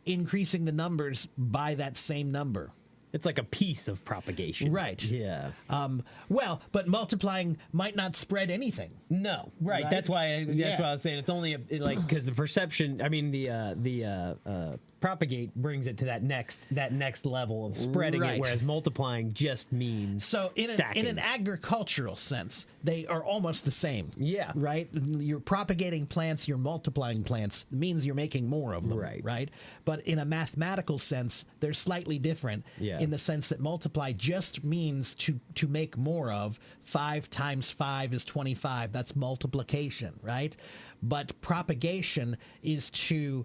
increasing the numbers by that same number. It's like a piece of propagation. Right. Yeah. But multiplying might not spread anything. No. Right. That's why I was saying it's only because the perception. I mean the propagate brings it to that next level of spreading Right. it, whereas multiplying just means So in stacking. an agricultural sense, they are almost the same. Yeah. Right? You're propagating plants, you're multiplying plants. It means you're making more of them. Right. Right? But in a mathematical sense, they're slightly different in the sense that multiply just means to make more of. 5 times 5 is 25. That's multiplication, right? But propagation is to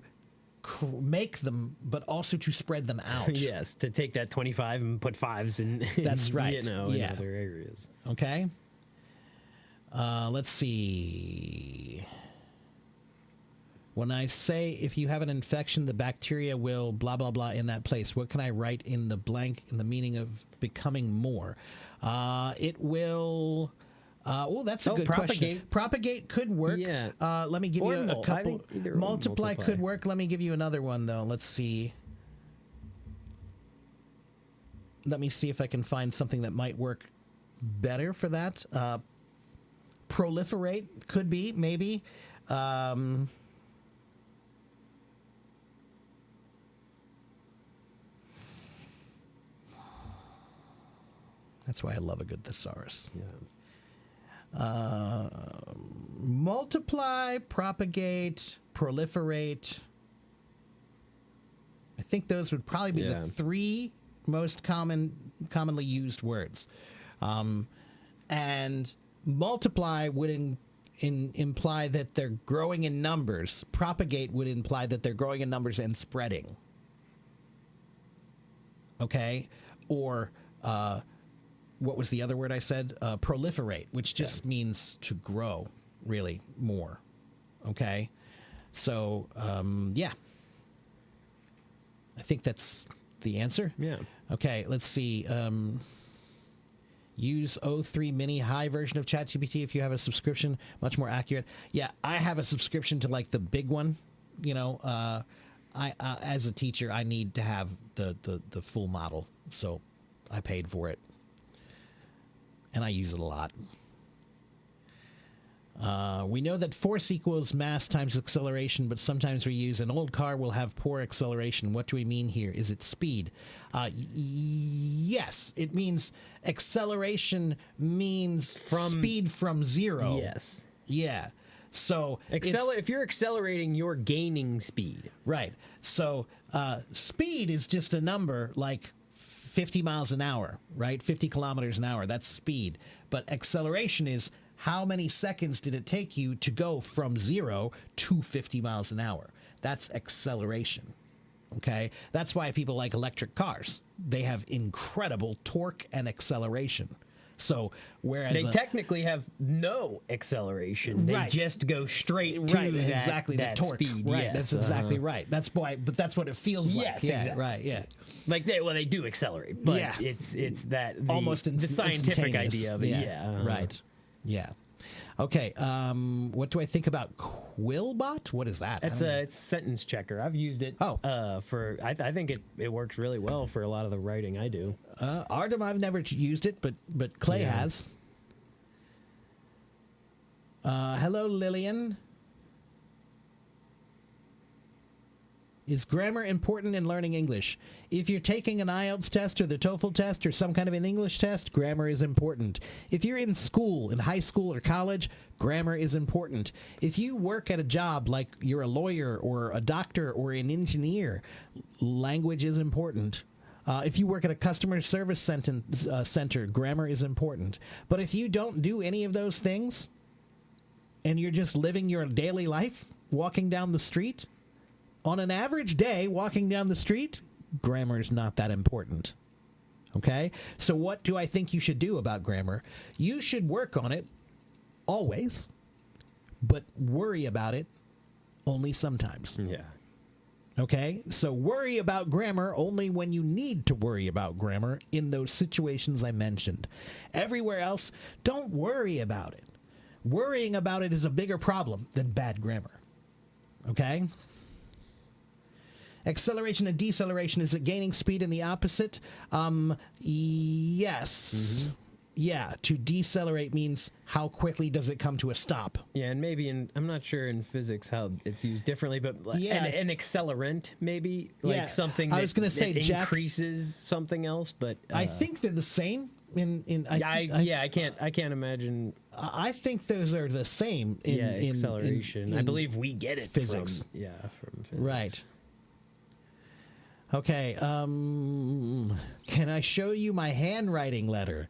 make them, but also to spread them out. Yes, to take that 25 and put fives in. That's right. In other areas. Okay. Let's see. When I say if you have an infection, the bacteria will blah, blah, blah in that place. What can I write in the blank in the meaning of becoming more? It will... that's a good question. Propagate could work. Yeah. Let me give you a couple. Multiply could work. Let me give you another one, though. Let's see. Let me see if I can find something that might work better for that. Proliferate could be, maybe. That's why I love a good thesaurus. Yeah. Multiply, propagate, proliferate. I think those would probably be the 3 most commonly used words. And multiply would imply that they're growing in numbers. Propagate would imply that they're growing in numbers and spreading. Okay? Or what was the other word I said? Proliferate, which just means to grow, really, more. Okay? So, I think that's the answer. Yeah. Okay, let's see. Use O3 Mini high version of ChatGPT if you have a subscription, much more accurate. Yeah, I have a subscription to like the big one. You know, I as a teacher, I need to have the full model, so I paid for it. And I use it a lot. We know that force equals mass times acceleration, but sometimes we use an old car will have poor acceleration. What do we mean here? Is it speed? Yes, it means acceleration means speed from 0. Yes. Yeah. So if you're accelerating, you're gaining speed. Right. So speed is just a number like 50 miles an hour, right? 50 kilometers an hour. That's speed. But acceleration is how many seconds did it take you to go from 0 to 50 miles an hour? That's acceleration. Okay, that's why people like electric cars. They have incredible torque and acceleration. So whereas they technically have no acceleration, they Right. just go straight to exactly that the torque. speed. Right, Yes, that's exactly right. That's why, but that's what it feels like. Yes, Yeah, exactly. right. Yeah, like they do accelerate, but Yeah. it's that the, almost the scientific instantaneous. idea of it. Yeah, Right. Yeah. Okay. What do I think about Quillbot? What is that? That's it's sentence checker. I've used it. For I think it works really well for a lot of the writing I do. Artem, I've never used it, but Clay Yeah. has. Hello, Lillian. Is grammar important in learning English? If you're taking an IELTS test or the TOEFL test or some kind of an English test, grammar is important. If you're in school, in high school or college, grammar is important. If you work at a job like you're a lawyer or a doctor or an engineer, language is important. If you work at a customer service center, grammar is important. But if you don't do any of those things and you're just living your daily life, walking down the street, on an average day, walking down the street, grammar is not that important. Okay? So what do I think you should do about grammar? You should work on it always, but worry about it only sometimes. Yeah. Okay? So worry about grammar only when you need to worry about grammar in those situations I mentioned. Everywhere else, don't worry about it. Worrying about it is a bigger problem than bad grammar. Okay? Acceleration and deceleration, is it gaining speed in the opposite? Yes. Mm-hmm. Yeah, to decelerate means how quickly does it come to a stop? Yeah, and maybe I'm not sure in physics how it's used differently, but Yeah. an accelerant maybe, like Yeah, something I was gonna say, that Jack, increases something else, but I think they're the same. I can't imagine. I think those are the same in acceleration. I believe we get it physics. from physics. Right. Okay. Can I show you my handwriting letter?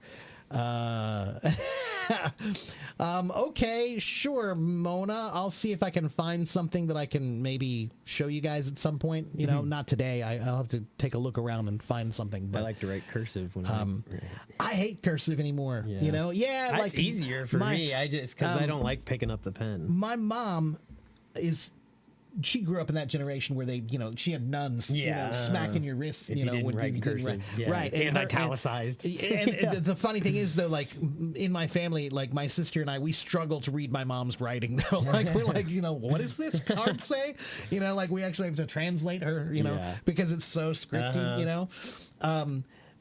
Okay, sure, Mona. I'll see if I can find something that I can maybe show you guys at some point. You know, not today. I'll have to take a look around and find something. But I like to write cursive when I hate cursive anymore. Yeah. You know, it's easier for me. I just because I don't like picking up the pen. My mom she grew up in that generation where they, she had nuns, smacking your wrists, if you didn't write in cursive, right, and italicized. And the funny thing is, though, like in my family, like my sister and I, we struggle to read my mom's writing. Though, like we're like, what does this card say? Like we actually have to translate her, because it's so scripted,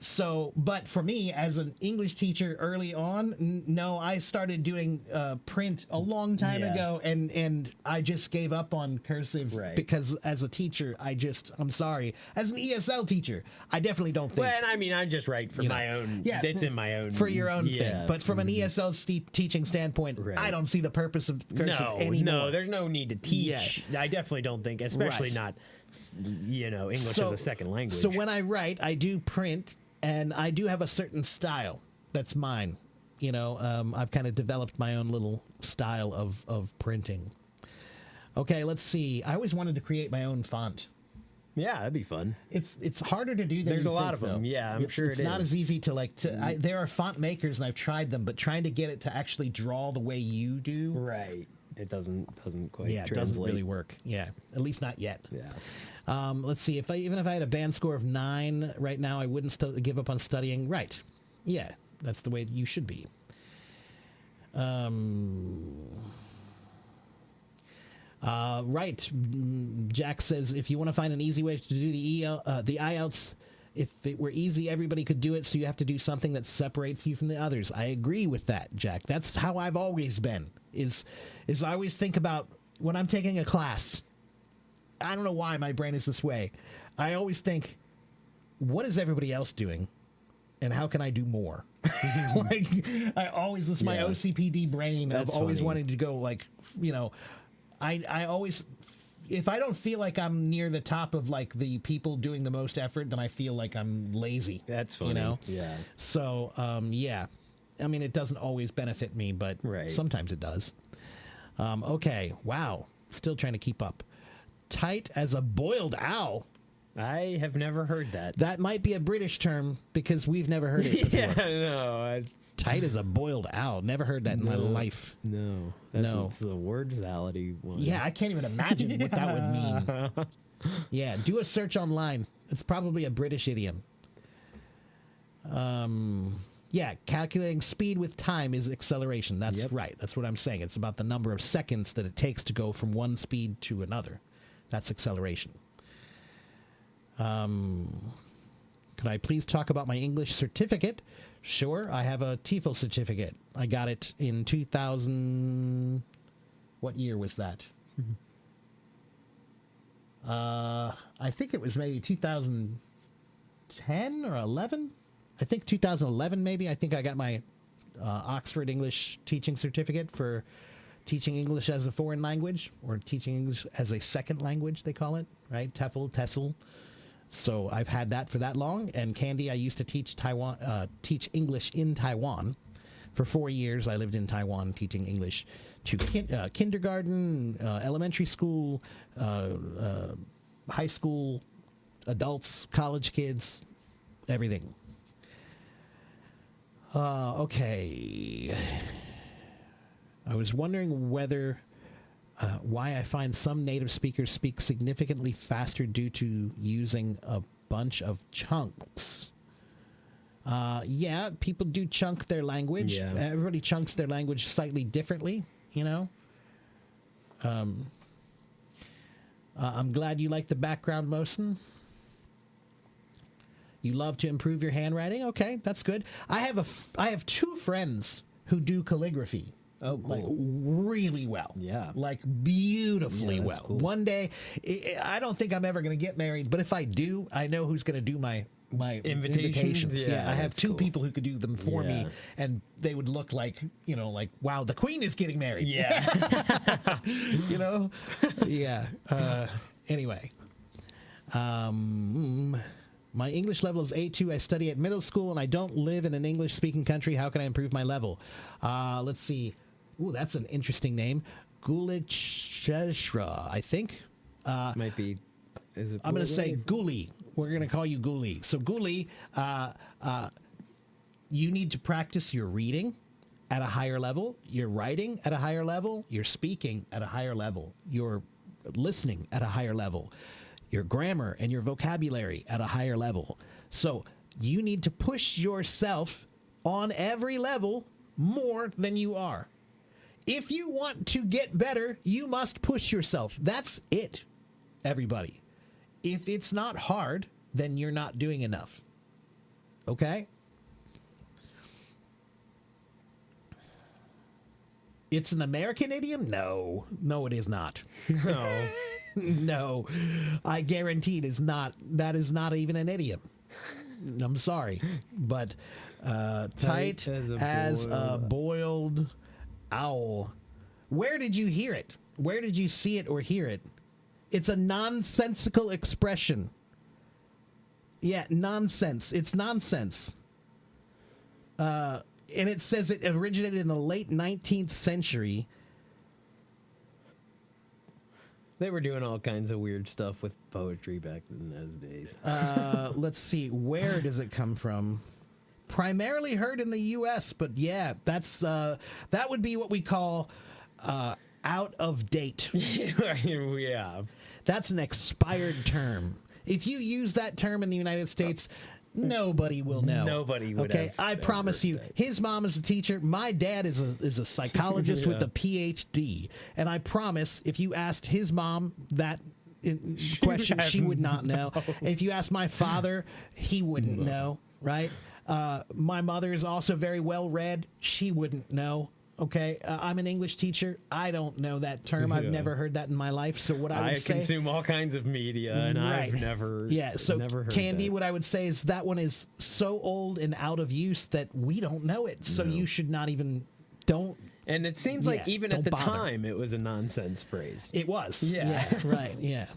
So, but for me, as an English teacher early on, no, I started doing print a long time ago, and I just gave up on cursive because as a teacher, I'm sorry, as an ESL teacher, I definitely don't think. Well, and I mean, I just write for my own. Yeah, it's in my own for your own thing. But from an ESL teaching standpoint, I don't see the purpose of cursive anymore. No, there's no need to teach. I definitely don't think, especially not, English as a second language. So when I write, I do print. And I do have a certain style that's mine. I've kind of developed my own little style of printing. Okay, let's see. I always wanted to create my own font. Yeah, that'd be fun. It's harder to do than there's you a lot think, of them. Though. Yeah, I'm sure it's not as easy to there are font makers and I've tried them, but trying to get it to actually draw the way you do, right? It doesn't quite. Yeah, it doesn't really work. Yeah, at least not yet. Yeah. Let's see. Even if I had a band score of 9 right now, I wouldn't give up on studying. Right. Yeah, that's the way you should be. Right. Jack says, if you want to find an easy way to do the IELTS, if it were easy, everybody could do it, so you have to do something that separates you from the others. I agree with that, Jack. That's how I've always been, is I always think about when I'm taking a class. I don't know why my brain is this way. I always think, what is everybody else doing? And how can I do more? I always, this is my OCPD brain of always wanting to go I always, if I don't feel like I'm near the top of the people doing the most effort, then I feel like I'm lazy. That's funny. Yeah. So, yeah. I mean, it doesn't always benefit me, but sometimes it does. Okay. Wow. Still trying to keep up. Tight as a boiled owl. I have never heard that. That might be a British term because we've never heard it before. Yeah, no. It's, Tight as a boiled owl. Never heard that in my life. no. It's a word salad-y one. Yeah, I can't even imagine what that would mean. Yeah, do a search online. It's probably a British idiom. Yeah, calculating speed with time is acceleration. That's right. That's what I'm saying. It's about the number of seconds that it takes to go from one speed to another. That's acceleration. Could I please talk about my English certificate? Sure, I have a TEFL certificate. I got it in 2000... What year was that? I think it was maybe 2010 or 11. I think 2011 maybe. I think I got my Oxford English teaching certificate for teaching English as a foreign language, or teaching English as a second language, they call it, right? TEFL. So I've had that for that long. And Candy, I used to teach teach English in Taiwan. For 4 years, I lived in Taiwan teaching English to kindergarten, elementary school, high school, adults, college kids, everything. Okay. I was wondering why I find some native speakers speak significantly faster due to using a bunch of chunks. Yeah, people do chunk their language. Yeah. Everybody chunks their language slightly differently, you know? I'm glad you like the background, Mosen. You love to improve your handwriting? Okay, that's good. I have two friends who do calligraphy. Oh, cool. Like really well. Yeah. Like beautifully Yeah, well. cool. One day, I don't think I'm ever going to get married, but if I do, I know who's going to do my invitations. Yeah, I have that's two cool. people who could do them for me, Yeah. and they would look like, wow, the queen is getting married. Yeah. Yeah. Anyway. My English level is A2. I study at middle school, and I don't live in an English-speaking country. How can I improve my level? Let's see. Ooh, that's an interesting name. Gulicheshra, I think. Might be. Is it? I'm going to say Guli. We're going to call you Guli. So Guli, you need to practice your reading at a higher level, your writing at a higher level, your speaking at a higher level, your listening at a higher level, your grammar and your vocabulary at a higher level. So you need to push yourself on every level more than you are. If you want to get better, you must push yourself. That's it, everybody. If it's not hard, then you're not doing enough. Okay? It's an American idiom? No. No, it is not. No. No. I guarantee it is not. That is not even an idiom. I'm sorry. But tight as a boiled owl. Where did you hear it? Where did you see it or hear it? It's a nonsensical expression. Yeah, nonsense. It's nonsense. And it says it originated in the late 19th century. They were doing all kinds of weird stuff with poetry back in those days. Let's see. Where does it come from? Primarily heard in the U.S., but yeah, that's that would be what we call out of date. Yeah. That's an expired term. If you use that term in the United States, nobody will know. Nobody would. Okay, have I promise you. that. His mom is a teacher. My dad is a psychologist with Yeah. a PhD, and I promise, if you asked his mom that question, she would not know. If you asked my father, he wouldn't know. Right? My mother is also very well read. She wouldn't know. Okay, I'm an English teacher. I don't know that term. I've Yeah. never heard that in my life. So what I I would say, consume all kinds of media, and Right. I've never. yeah. So never heard Candy, that. what I would say is that one is so old and out of use that we don't know it. So you should not even don't. And it seems like Yeah, even don't at the bother. time, it was a nonsense phrase. It was. Yeah. right. Yeah.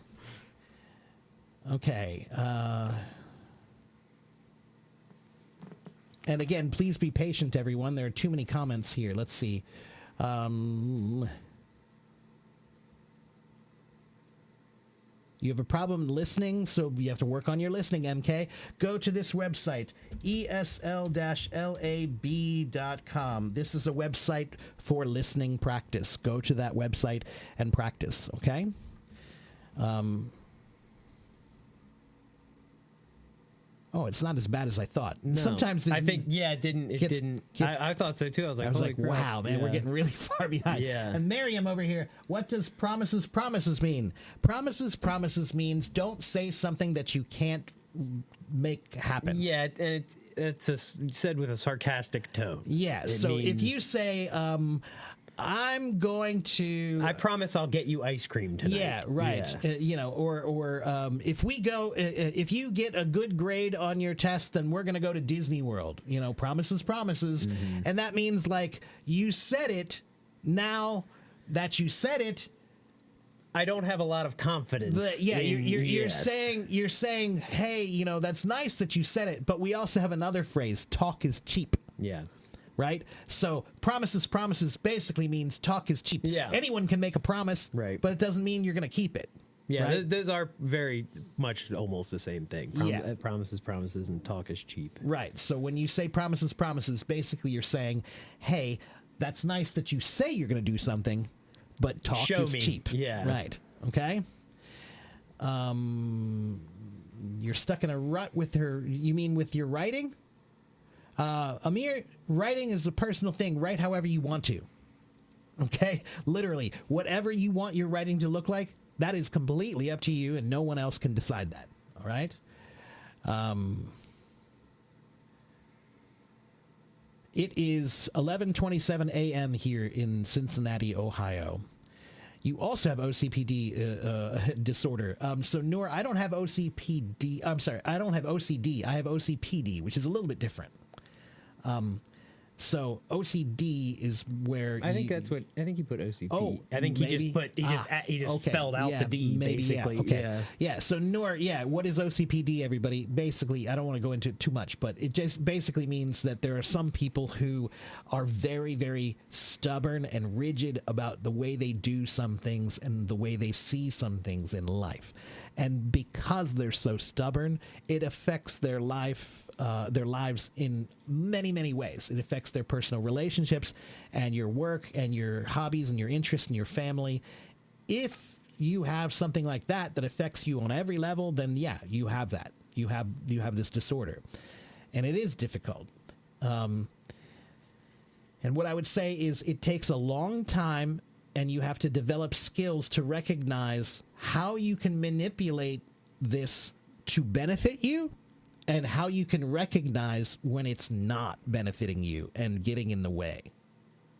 Okay. And again, please be patient, everyone. There are too many comments here. Let's see. You have a problem listening, so you have to work on your listening, MK. Go to this website, esl-lab.com. This is a website for listening practice. Go to that website and practice, okay? Oh, it's not as bad as I thought. No. Sometimes this I think it didn't. I thought so too. I was like, holy crap. Wow, man, we're getting really far behind. Yeah. And Miriam over here, what does promises mean? Promises means don't say something that you can't make happen. Yeah, and it's said with a sarcastic tone. Yeah. So if you say, I'm going to. I promise I'll get you ice cream tonight. Yeah, right. Yeah. Or if we go, if you get a good grade on your test, then we're going to go to Disney World. Promises. Mm-hmm. And that means like you said it. Now that you said it, I don't have a lot of confidence. You're saying, hey, that's nice that you said it, but we also have another phrase: talk is cheap. Yeah. Right? So promises basically means talk is cheap. Yeah. Anyone can make a promise, right, but it doesn't mean you're going to keep it. Yeah, right? those are very much almost the same thing. Promises, and talk is cheap. Right. So when you say promises, basically you're saying, hey, that's nice that you say you're going to do something, but talk is cheap. Yeah. Right. Okay? You're stuck in a rut with her. You mean with your writing? Amir, writing is a personal thing. Write however you want to. Okay? Literally, whatever you want your writing to look like, that is completely up to you, and no one else can decide that. All right? It is 11:27 a.m. here in Cincinnati, Ohio. You also have OCPD disorder. So, Noor, I don't have OCPD. I'm sorry, I don't have OCD. I have OCPD, which is a little bit different. So OCD is where I think he put OCP. Oh, I think he just spelled out the D basically. Yeah. Okay. Yeah. So Noor, what is OCPD, everybody? Basically, I don't want to go into it too much, but it just basically means that there are some people who are very, very stubborn and rigid about the way they do some things and the way they see some things in life. And because they're so stubborn, it affects their lives in many, many ways. It affects their personal relationships and your work and your hobbies and your interests and your family. If you have something like that affects you on every level, then you have that. You have this disorder, and it is difficult. And what I would say is it takes a long time, and you have to develop skills to recognize how you can manipulate this to benefit you and how you can recognize when it's not benefiting you and getting in the way,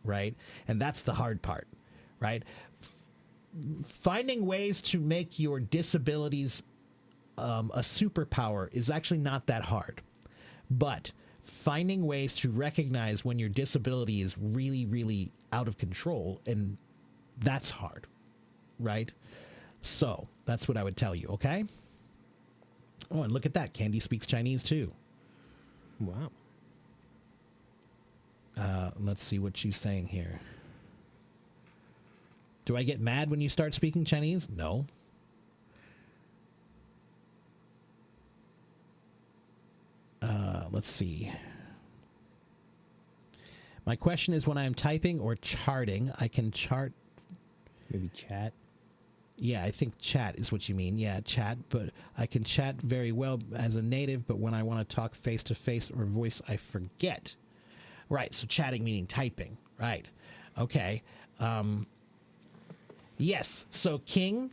right? And that's the hard part, right? Finding ways to make your disabilities a superpower is actually not that hard. But finding ways to recognize when your disability is really, really out of control, and that's hard, right? So that's what I would tell you, okay? Oh, and look at that. Candy speaks Chinese, too. Wow. Let's see what she's saying here. Do I get mad when you start speaking Chinese? No. Let's see. My question is, when I am typing or charting, I can chart... Maybe chat? Yeah, I think chat is what you mean. Yeah, chat. But I can chat very well as a native, but when I want to talk face-to-face or voice, I forget. Right, so chatting meaning typing. Right. Okay. Yes, so King...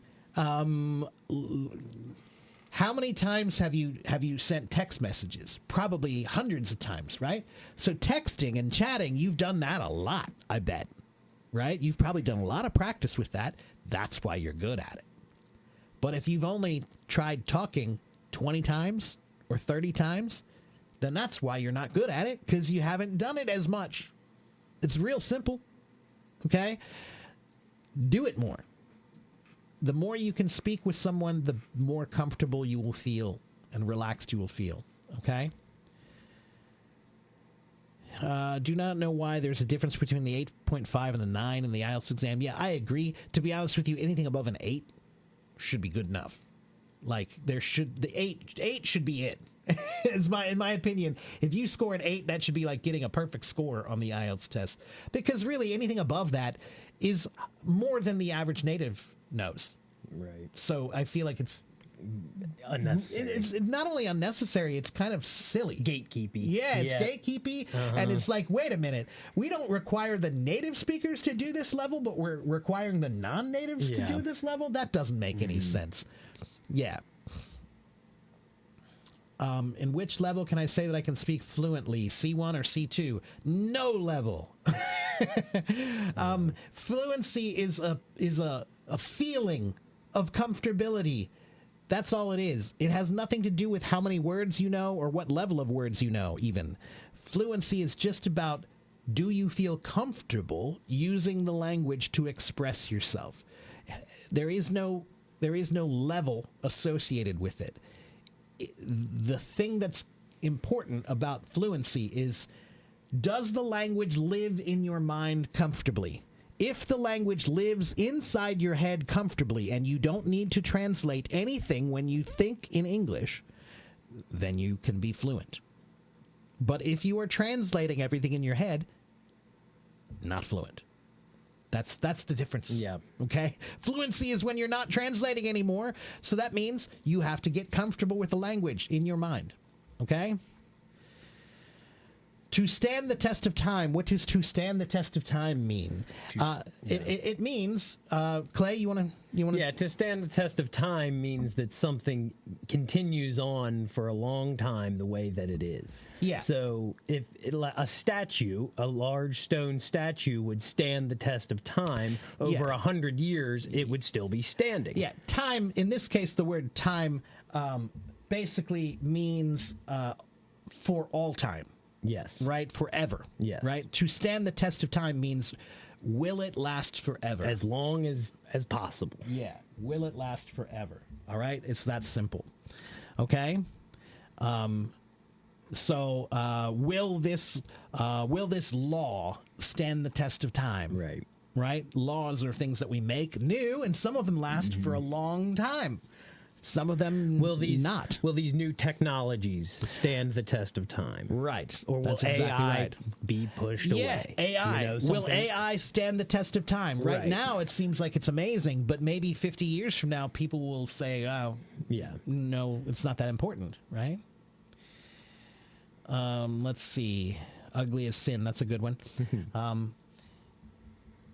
how many times have you sent text messages? Probably hundreds of times, right? So texting and chatting, you've done that a lot, I bet, right? You've probably done a lot of practice with that. That's why you're good at it. But if you've only tried talking 20 times or 30 times, then that's why you're not good at it, because you haven't done it as much. It's real simple, okay? Do it more. The more you can speak with someone, the more comfortable you will feel and relaxed you will feel. Okay? Do not know why there's a difference between the 8.5 and the 9 in the IELTS exam. Yeah, I agree. To be honest with you, anything above an 8 should be good enough. Like the eight should be it. In my opinion, if you score an 8, that should be like getting a perfect score on the IELTS test. Because really, anything above that is more than the average native knows. Right. So I feel like it's Unnecessary. It's not only unnecessary, it's kind of silly. Gatekeepy. Yeah, it's gatekeepy. And it's like, wait a minute. We don't require the native speakers to do this level, but we're requiring the non-natives to do this level? That doesn't make any sense. Yeah. In which level can I say that I can speak fluently? C1 or C2? No level. Fluency is a feeling of comfortability. That's all it is. It has nothing to do with how many words you know or what level of words you know, even. Fluency is just about, do you feel comfortable using the language to express yourself? There is no level associated with it. The thing that's important about fluency is, does the language live in your mind comfortably? If the language lives inside your head comfortably and you don't need to translate anything when you think in English, then you can be fluent. But if you are translating everything in your head, not fluent. That's the difference. Yeah. Okay? Fluency is when you're not translating anymore, so that means you have to get comfortable with the language in your mind. Okay? To stand the test of time. What does to stand the test of time mean? It means, Clay, you want to? Yeah, to stand the test of time means that something continues on for a long time the way that it is. Yeah. So if a statue, a large stone statue, would stand the test of time over 100 years, it would still be standing. Yeah, time, in this case, the word time basically means for all time. Yes. Right? Forever. Yes. Right? To stand the test of time means, will it last forever? As long as possible. Yeah. Will it last forever? All right? It's that simple. Okay? So will this law stand the test of time? Right. Right? Laws are things that we make new, and some of them last for a long time. Some of them not. Will these new technologies stand the test of time? Right. Or will That's exactly AI right. be pushed away? AI. You know, will AI stand the test of time? Right now, it seems like it's amazing, but maybe 50 years from now, people will say, oh, yeah, no, it's not that important, right? Let's see. Ugly as Sin. That's a good one.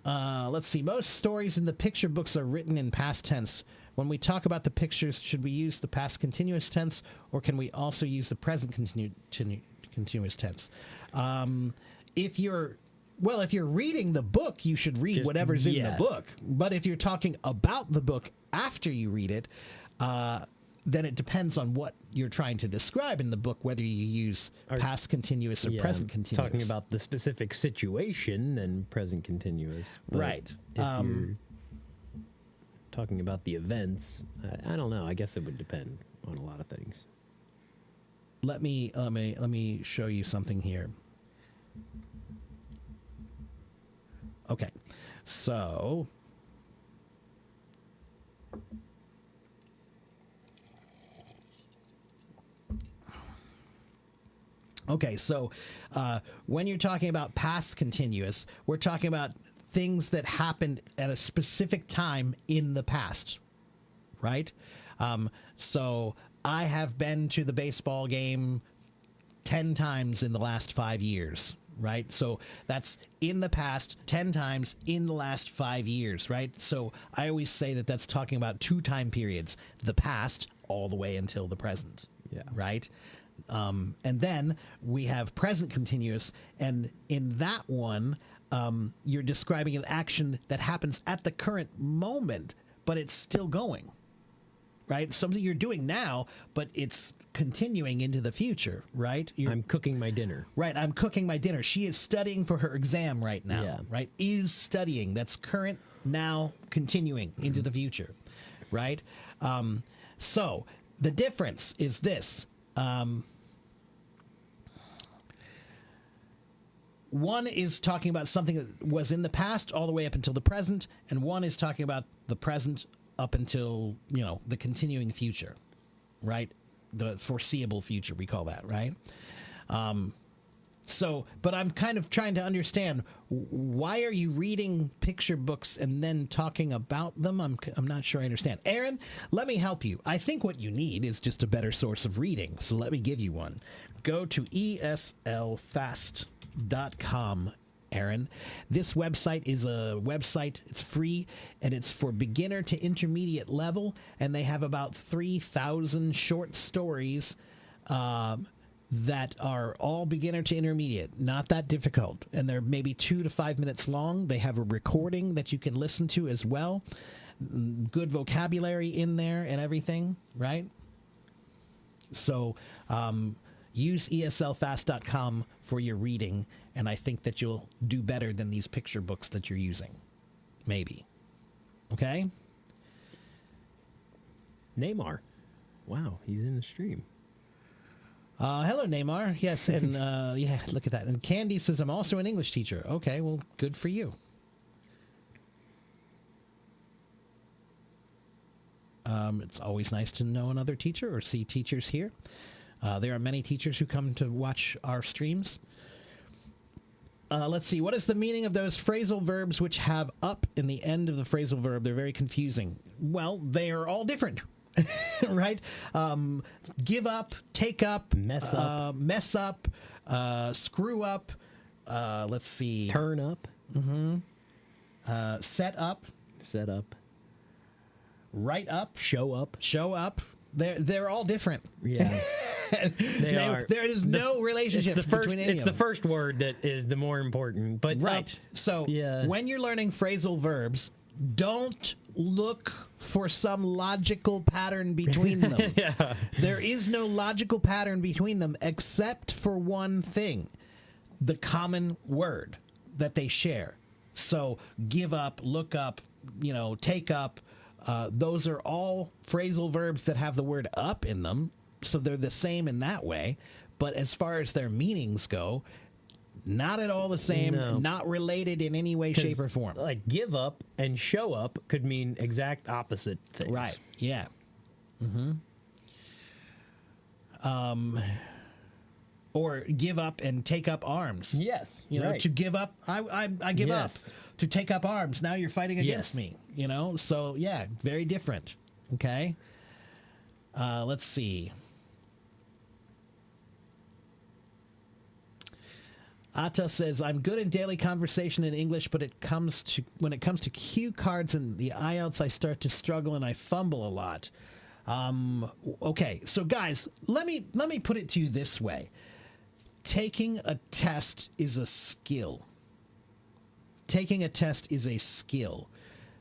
Let's see. Most stories in the picture books are written in past tense. When we talk about the pictures, should we use the past continuous tense, or can we also use the present continuous tense? If you're reading the book, you should read whatever's in the book. But if you're talking about the book after you read it, then it depends on what you're trying to describe in the book, whether you use past continuous or present continuous. Talking about the specific situation and present continuous. Right. If you're talking about the events, I don't know. I guess it would depend on a lot of things. Let me show you something here. Okay, so when you're talking about past continuous, we're talking about things that happened at a specific time in the past, right? So I have been to the baseball game 10 times in the last 5 years, right? So that's in the past 10 times in the last 5 years, right? So I always say that that's talking about 2 time periods, the past all the way until the present, right? And then we have present continuous, and in that one, you're describing an action that happens at the current moment, but it's still going, right? Something you're doing now, but it's continuing into the future, right? I'm cooking my dinner. Right, I'm cooking my dinner. She is studying for her exam right now, right? Is studying. That's current, now, continuing into the future, right? So the difference is this. One is talking about something that was in the past all the way up until the present, and one is talking about the present up until, the continuing future, right? The foreseeable future, we call that, right? But I'm kind of trying to understand, why are you reading picture books and then talking about them? I'm not sure I understand. Aaron, let me help you. I think what you need is just a better source of reading. So let me give you one. Go to eslfast.com, Aaron. This website is a website. It's free, and it's for beginner to intermediate level, and they have about 3,000 short stories that are all beginner to intermediate, not that difficult, and they're maybe 2 to 5 minutes long. They have a recording that you can listen to as well. Good vocabulary in there and everything, right? So use eslfast.com for your reading, and I think that you'll do better than these picture books that you're using. Maybe. Okay? Neymar. Wow, he's in the stream. Hello, Neymar. Yes, and yeah, look at that. And Candy says, I'm also an English teacher. Okay, well, good for you. It's always nice to know another teacher or see teachers here. There are many teachers who come to watch our streams. Let's see. What is the meaning of those phrasal verbs which have up in the end of the phrasal verb? They're very confusing. Well, they are all different. Right? Give up, take up, mess up, screw up. Let's see. Turn up. Set up. Write up. Show up. They're all different. Yeah. They are. There is no relationship between any of them. It's the first word that is the more important. But right. So when you're learning phrasal verbs, don't look for some logical pattern between them. Yeah. There is no logical pattern between them except for one thing, the common word that they share. So give up, look up, take up. Those are all phrasal verbs that have the word up in them. So they're the same in that way. But as far as their meanings go, not at all the same, not related in any way, shape, or form. Like give up and show up could mean exact opposite things. Right, yeah. Or give up and take up arms. Yes, right. To give up, I give up. To take up arms, now you're fighting against me, So, yeah, very different, okay? Let's see. Atta says, I'm good in daily conversation in English, but when it comes to cue cards and the IELTS, I start to struggle and I fumble a lot. Okay, so guys, let me put it to you this way. Taking a test is a skill.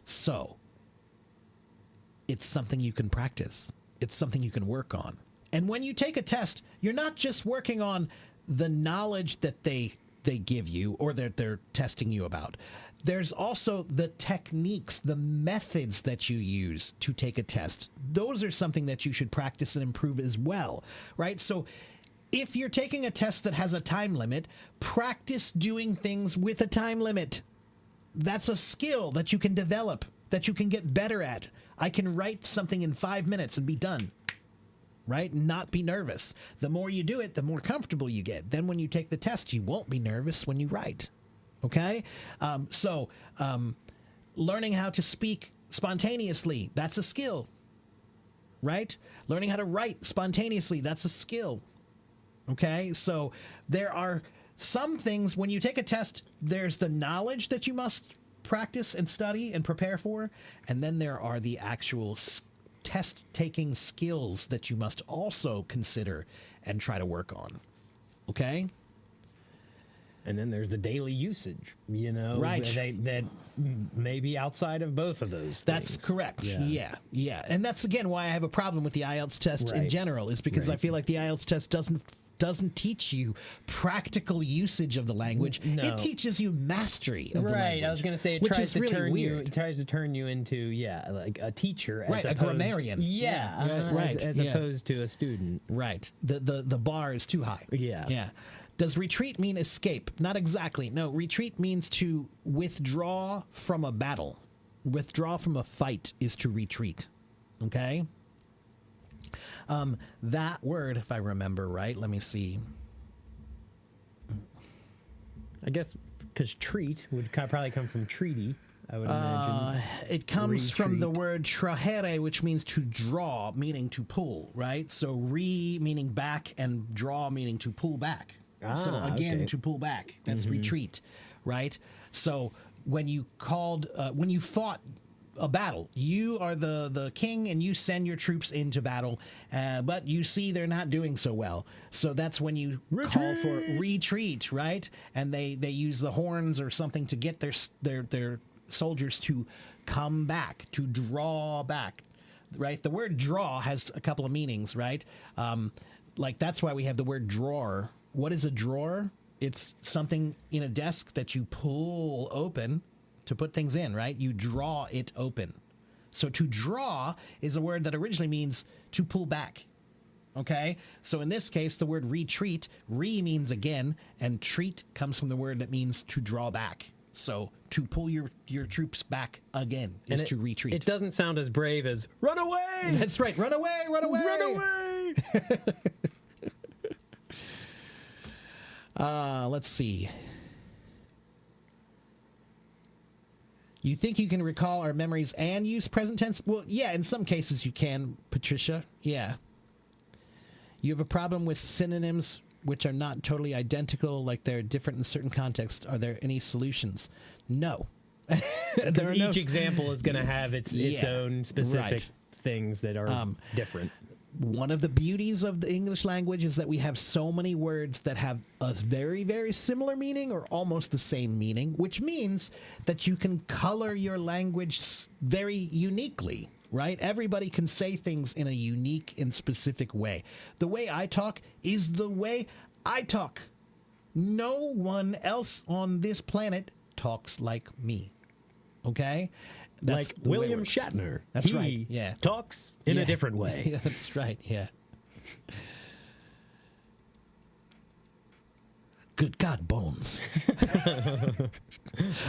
So, it's something you can practice. It's something you can work on. And when you take a test, you're not just working on the knowledge that they give you or that they're testing you about. There's also the techniques, the methods that you use to take a test. Those are something that you should practice and improve as well, right? So if you're taking a test that has a time limit, practice doing things with a time limit. That's a skill that you can develop, that you can get better at. I can write something in 5 minutes and be done. Right? Not be nervous. The more you do it, the more comfortable you get. Then when you take the test, you won't be nervous when you write. Okay? Learning how to speak spontaneously, that's a skill. Right? Learning how to write spontaneously, that's a skill. Okay? So there are some things, when you take a test, there's the knowledge that you must practice and study and prepare for, and then there are the actual test-taking skills that you must also consider and try to work on. Okay? And then there's the daily usage, right? That may be outside of both of those things. That's correct. Yeah. And that's, again, why I have a problem with the IELTS test in general, is because I feel like the IELTS test doesn't teach you practical usage of the language. No. It teaches you mastery of the language. Right. I was going to say it tries to turn you into like a teacher, a grammarian. As opposed to a student. Right. The bar is too high. Yeah. Does retreat mean escape? Not exactly. No, retreat means to withdraw from a battle. withdraw from a fight is to retreat. Okay? That word, if I remember right, let me see. I guess because treat would probably come from treaty, I would imagine. It comes from the Retreat. word trahere, which means to draw, meaning to pull, right? So meaning back and draw meaning to pull back. So again, okay. to pull back. That's retreat, right? So when you fought a battle, you are the king and you send your troops into battle, but you see they're not doing so well. So that's when you call for retreat, right? And they use the horns or something to get their soldiers to come back, to draw back, right? The word draw has a couple of meanings, right? Like that's why we have the word drawer. What is a drawer? It's something in a desk that you pull open to put things in, right? You draw it open. So to draw is a word that originally means to pull back. Okay? So in this case, the word retreat, means again, and treat comes from the word that means to draw back. So to pull your troops back again is to retreat. It doesn't sound as brave as run away. That's right. Run away, run away. Run away. Let's see. You think you can recall our memories and use present tense? Well, yeah, in some cases you can, Patricia. Yeah. You have a problem with synonyms which are not totally identical, like they're different in certain contexts. Are there any solutions? No. Because each example is going to have its Yeah, own specific right. things that are different. One of the beauties of the English language is that we have so many words that have a very, very similar meaning or almost the same meaning, which means that you can color your language very uniquely, right? Everybody can say things in a unique and specific way. The way I talk is the way I talk. No one else on this planet talks like me. Okay? That's Like the way it William works. Shatner. That's He right, yeah. talks in Yeah. a different way. Yeah, that's right, yeah. Good God, Bones.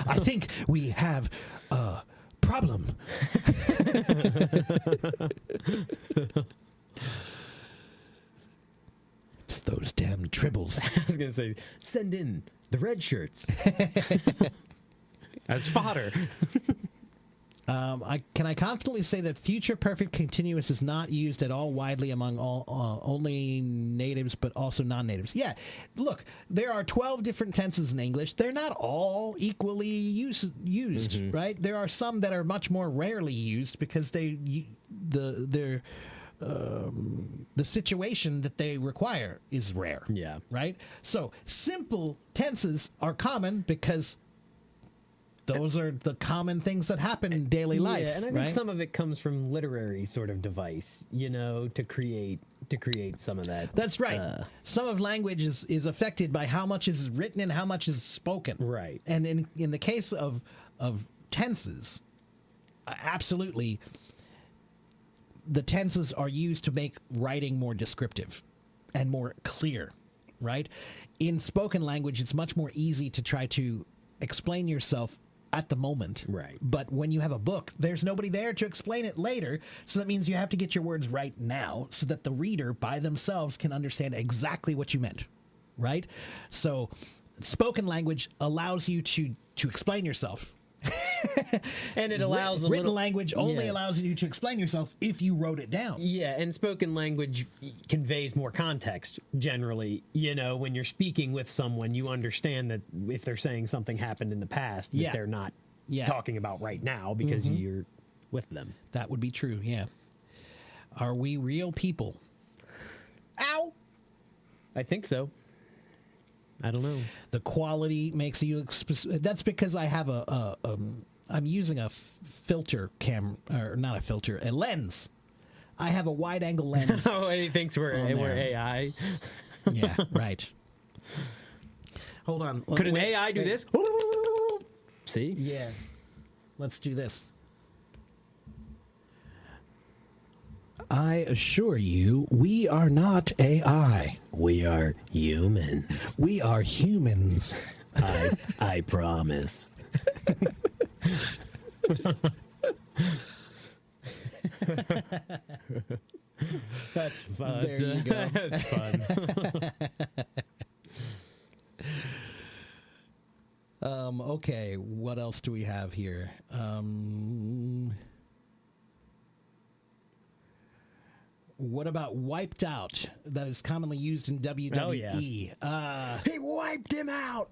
I think we have a problem. It's those damn tribbles. I was going to say, send in the red shirts as fodder. Can I confidently say that future perfect continuous is not used at all widely among all only natives, but also non-natives? Yeah, look, there are 12 different tenses in English. They're not all equally used, right? There are some that are much more rarely used because the situation that they require is rare. Yeah. Right? So simple tenses are common because those are the common things that happen in daily life. Yeah, and I think right? some of it comes from literary sort of device, to create some of that. That's right. Some of language is affected by how much is written and how much is spoken. Right. And in the case of tenses, absolutely, the tenses are used to make writing more descriptive and more clear, right? In spoken language, it's much more easy to try to explain yourself at the moment. Right. But when you have a book, there's nobody there to explain it later. So that means you have to get your words right now so that the reader by themselves can understand exactly what you meant. Right? So spoken language allows you to explain yourself. And it allows written language only Yeah. allows you to explain yourself if you wrote it down. Yeah, and spoken language conveys more context generally. When you're speaking with someone, you understand that if they're saying something happened in the past, that Yeah. they're not Yeah. talking about right now because you're with them. That would be true, yeah. Are we real people? Ow! I think so. I don't know. The quality makes you that's because I have I'm using a filter or not a filter, a lens. I have a wide angle lens. Oh, he thinks we're there. AI. Yeah, right. Hold on. Could an Wait, AI do wait. this? See? Yeah. Let's do this. I assure you, we are not AI. We are humans. We are humans. I promise. That's fun. There you go. That's fun. Okay, what else do we have here? What about wiped out? That is commonly used in WWE. Oh, yeah. He wiped him out.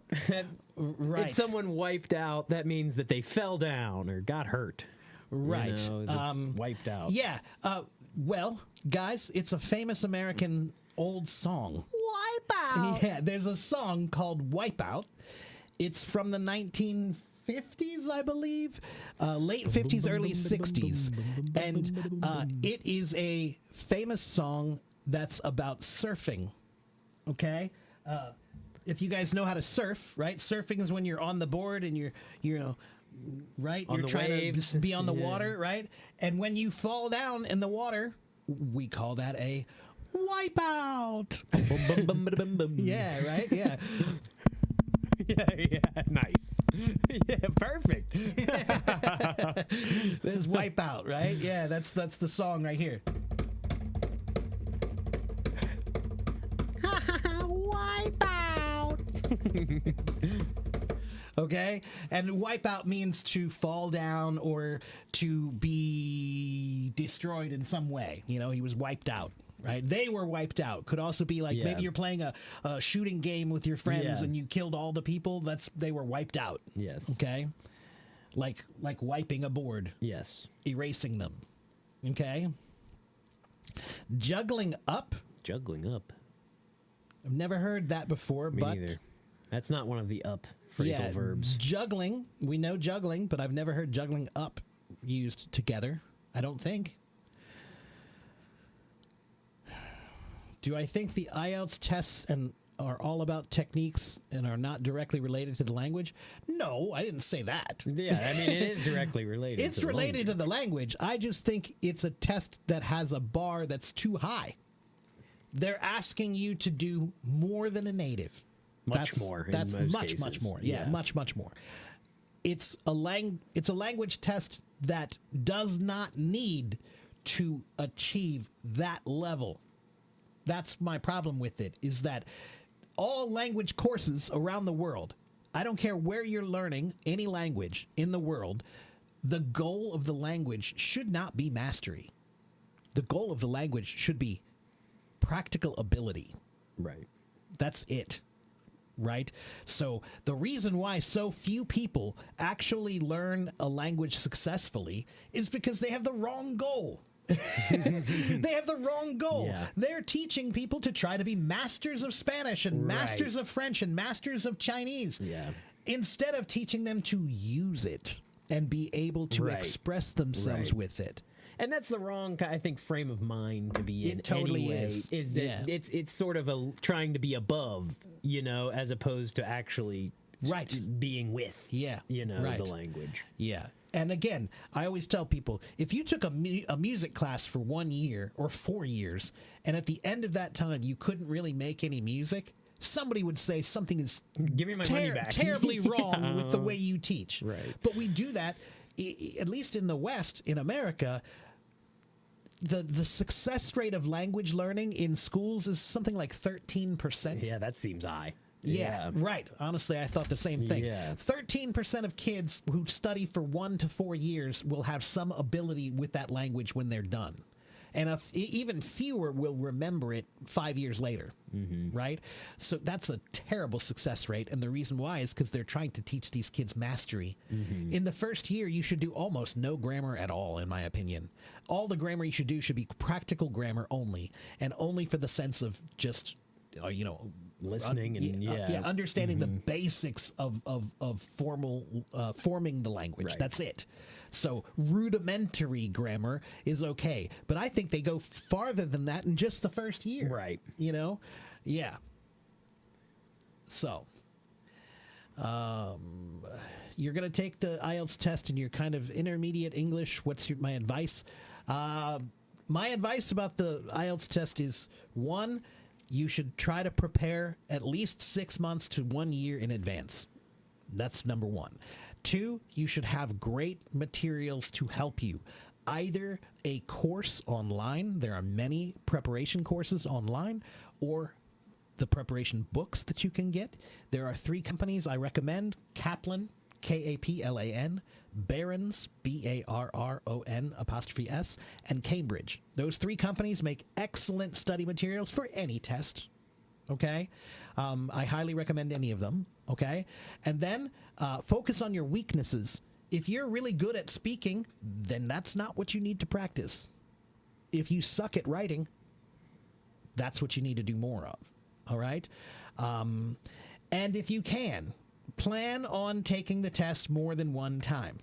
Right. If someone wiped out, that means that they fell down or got hurt. Right. That's wiped out. Yeah. Well, guys, it's a famous American old song. Wipeout. Yeah, there's a song called Wipeout. It's from the 1950s, I believe, late 50s, early 60s. And it is a famous song that's about surfing. Okay? If you guys know how to surf, right? Surfing is when you're on the board and you're right? On You're the trying waves. to be on the Yeah. water, right? And when you fall down in the water, we call that a wipeout. Bum, bum, bada, bum, bum. Yeah, right? Yeah. Yeah, nice. Yeah, perfect. There's Wipeout, right? Yeah, that's the song right here. Wipeout. Okay? And wipeout means to fall down or to be destroyed in some way. You know, he was wiped out. Right, they were wiped out. Could also be like maybe you're playing a shooting game with your friends and you killed all the people. They were wiped out. Yes. Okay, like wiping a board, Yes. erasing them. Okay, juggling up. Juggling up. I've never heard that before, Me but neither. That's not one of the up phrasal verbs. juggling. We know juggling, but I've never heard juggling up used together. I don't think. Do I think the IELTS tests are all about techniques and are not directly related to the language? No, I didn't say that. Yeah, I mean, it is directly related. It's to the related to the language. I just think it's a test that has a bar that's too high. They're asking you to do more than a native. Much more in That's most much cases. more. Yeah, Yeah. much more. It's a language test that does not need to achieve that level. That's my problem with it, is that all language courses around the world, I don't care where you're learning any language in the world, the goal of the language should not be mastery. The goal of the language should be practical ability. Right. That's it. Right? So the reason why so few people actually learn a language successfully is because they have the wrong goal. They have the wrong goal. Yeah. They're teaching people to try to be masters of Spanish and masters of French and masters of Chinese. Yeah. Instead of teaching them to use it and be able to Right. express themselves Right. with it. And that's the wrong, I think, frame of mind to be in. It totally anyway, is. that Yeah. it's sort of trying to be above, as opposed to actually Right. being with, Yeah. the language. Yeah. And again, I always tell people, if you took a music class for 1 year or 4 years, and at the end of that time you couldn't really make any music, somebody would say something is Give me my money back. terribly wrong with the way you teach. Right. But we do that, at least in the West, in America. The success rate of language learning in schools is something like 13%. Yeah, that seems high. Yeah, right. Honestly, I thought the same thing. Yeah. 13% of kids who study for 1 to 4 years will have some ability with that language when they're done. And even fewer will remember it 5 years later, right? So that's a terrible success rate. And the reason why is because they're trying to teach these kids mastery. In the first year, you should do almost no grammar at all, in my opinion. All the grammar you should do should be practical grammar only, and only for the sense of just, Listening and understanding the basics of forming the language. Right. That's it. So rudimentary grammar is okay, but I think they go farther than that in just the first year. Right. Yeah. So, you're gonna take the IELTS test and you're kind of intermediate English. What's my advice? My advice about the IELTS test is, 1, you should try to prepare at least 6 months to 1 year in advance. That's number 1. 2, you should have great materials to help you. either a course online. There are many preparation courses online, or the preparation books that you can get. There are 3 companies I recommend: Kaplan, Kaplan, Barron's, Barron''s, and Cambridge. Those 3 companies make excellent study materials for any test. Okay? I highly recommend any of them. Okay? And then focus on your weaknesses. If you're really good at speaking, then that's not what you need to practice. If you suck at writing, that's what you need to do more of. All right? And if you can, plan on taking the test more than one time.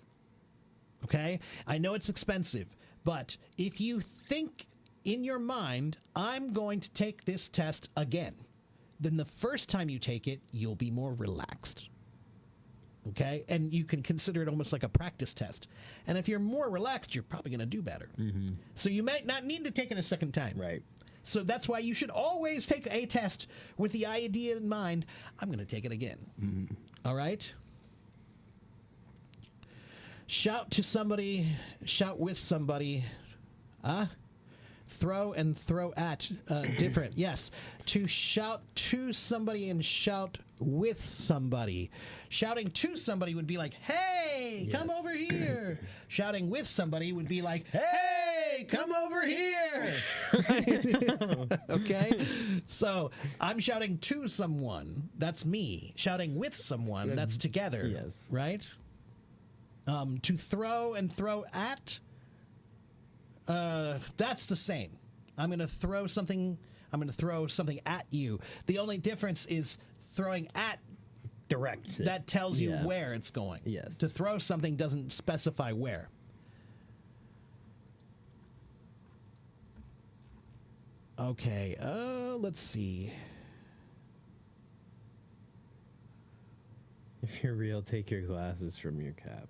Okay? I know it's expensive, but if you think in your mind, I'm going to take this test again, then the first time you take it, you'll be more relaxed. Okay? And you can consider it almost like a practice test. And if you're more relaxed, you're probably going to do better. Mm-hmm. So you might not need to take it a second time. Right. So that's why you should always take a test with the idea in mind, I'm going to take it again. Mm-hmm. All right? Shout to somebody, shout with somebody. Throw and throw at, different. Yes. To shout to somebody and shout with somebody. Shouting to somebody would be like, hey, yes, come over here. Shouting with somebody would be like, hey, come over here. Okay? So I'm shouting to someone. That's me. Shouting with someone. That's together. Yes. Right? To throw and throw at, that's the same. I'm going to throw something at you. The only difference is throwing at directs it. That tells you where it's going. Yes. To throw something doesn't specify where. Okay, let's see. If you're real, take your glasses from your cap.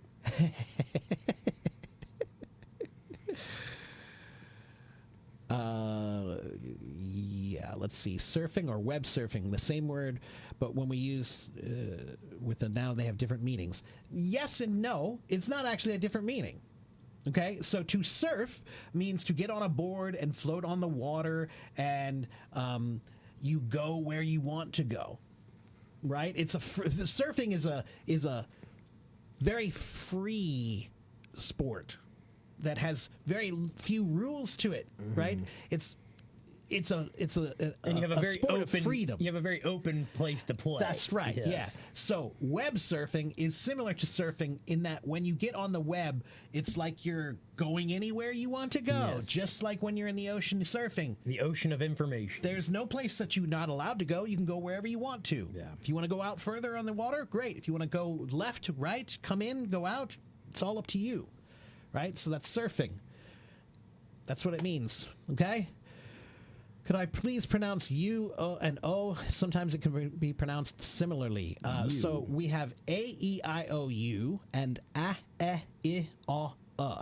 Yeah, let's see. Surfing or web surfing, the same word, but when we use with the noun, they have different meanings. Yes and no, it's not actually a different meaning. Okay, so to surf means to get on a board and float on the water, and you go where you want to go. Right? Surfing is a very free sport that has very few rules to it, right? It's a and you have a very sport open of freedom. You have a very open place to play. That's right. Yes. Yeah. So web surfing is similar to surfing in that when you get on the web, it's like you're going anywhere you want to go, Yes. just like when you're in the ocean surfing. The ocean of information. There's no place that you're not allowed to go. You can go wherever you want to. Yeah. If you want to go out further on the water, great. If you want to go left, right, come in, go out, it's all up to you. Right? So that's surfing. That's what it means. Okay? Could I please pronounce U and O? Sometimes it can be pronounced similarly. So we have A, E, I, O, U and A, E, I, O, U.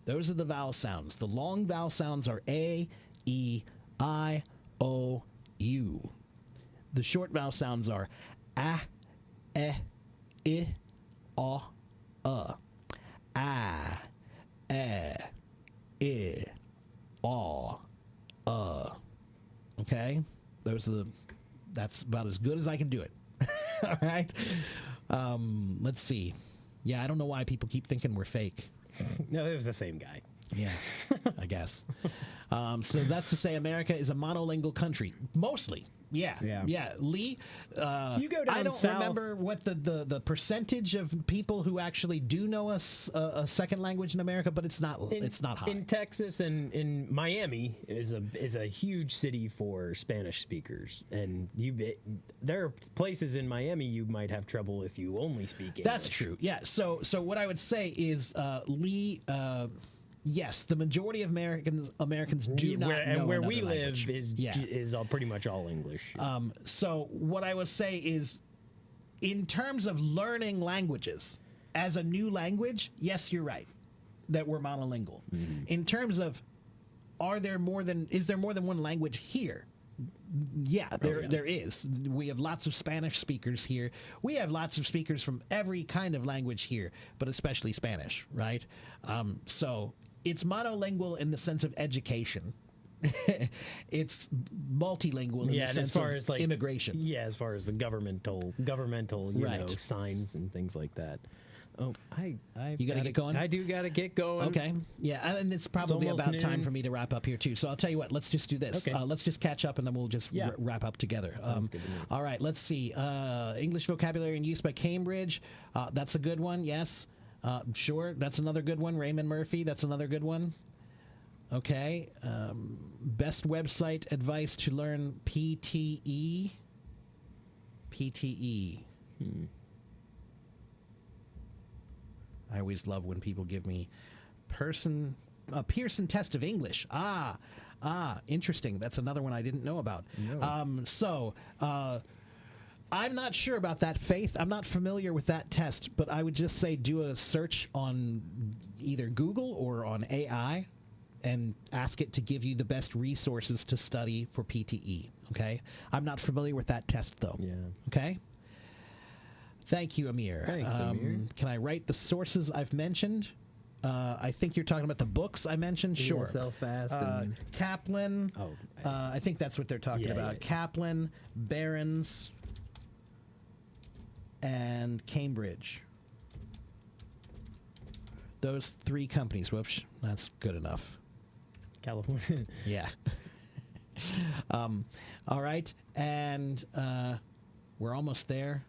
Those are the vowel sounds. The long vowel sounds are A, E, I, O, U. The short vowel sounds are A, E, I, O, U. A, E, I, O, okay, that's about as good as I can do it. All right. Let's see. Yeah, I don't know why people keep thinking we're fake. No, it was the same guy. Yeah, I guess. So that's to say America is a monolingual country, mostly. Yeah. Lee, you go down I don't south. remember what the percentage of people who actually do know a second language in America, but it's not high. In Texas and in Miami is a huge city for Spanish speakers, and there are places in Miami you might have trouble if you only speak English. That's true. Yeah. So what I would say is, Lee. Yes, the majority of Americans do not know and where we another language. live is all, pretty much all English. So what I would say is, in terms of learning languages as a new language, yes, you're right that we're monolingual. Mm-hmm. In terms of, is there more than one language here? Yeah, there is. We have lots of Spanish speakers here. We have lots of speakers from every kind of language here, but especially Spanish, right? So it's monolingual in the sense of education. It's multilingual in the and sense as far of as like immigration. Yeah, as far as the governmental, you Right. know, signs and things like that. Oh, You gotta get going? I do gotta get going. Okay. Yeah, and it's probably almost about time noon. for me to wrap up here too. So I'll tell you what. Let's just do this. Okay. Let's just catch up, and then we'll just Yeah. wrap up together. Sounds good to me. All right. Let's see. English vocabulary and use by Cambridge. That's a good one. Yes. Sure. That's another good one. Raymond Murphy. That's another good one. Okay. Best website advice to learn PTE. PTE. I always love when people give me Pearson test of English. Interesting. That's another one I didn't know about. No. I'm not sure about that, Faith. I'm not familiar with that test, but I would just say do a search on either Google or on AI and ask it to give you the best resources to study for PTE. Okay? I'm not familiar with that test, though. Yeah. Okay? Thank you, Amir. Thanks, Amir. Can I write the sources I've mentioned? I think you're talking about the books I mentioned. Sure. ESL Fast and Kaplan. oh, I think that's what they're talking Yeah, about. yeah. Kaplan, Barron's, and Cambridge. Those three companies. Whoops, that's good enough. California. Yeah. All right, and we're almost there.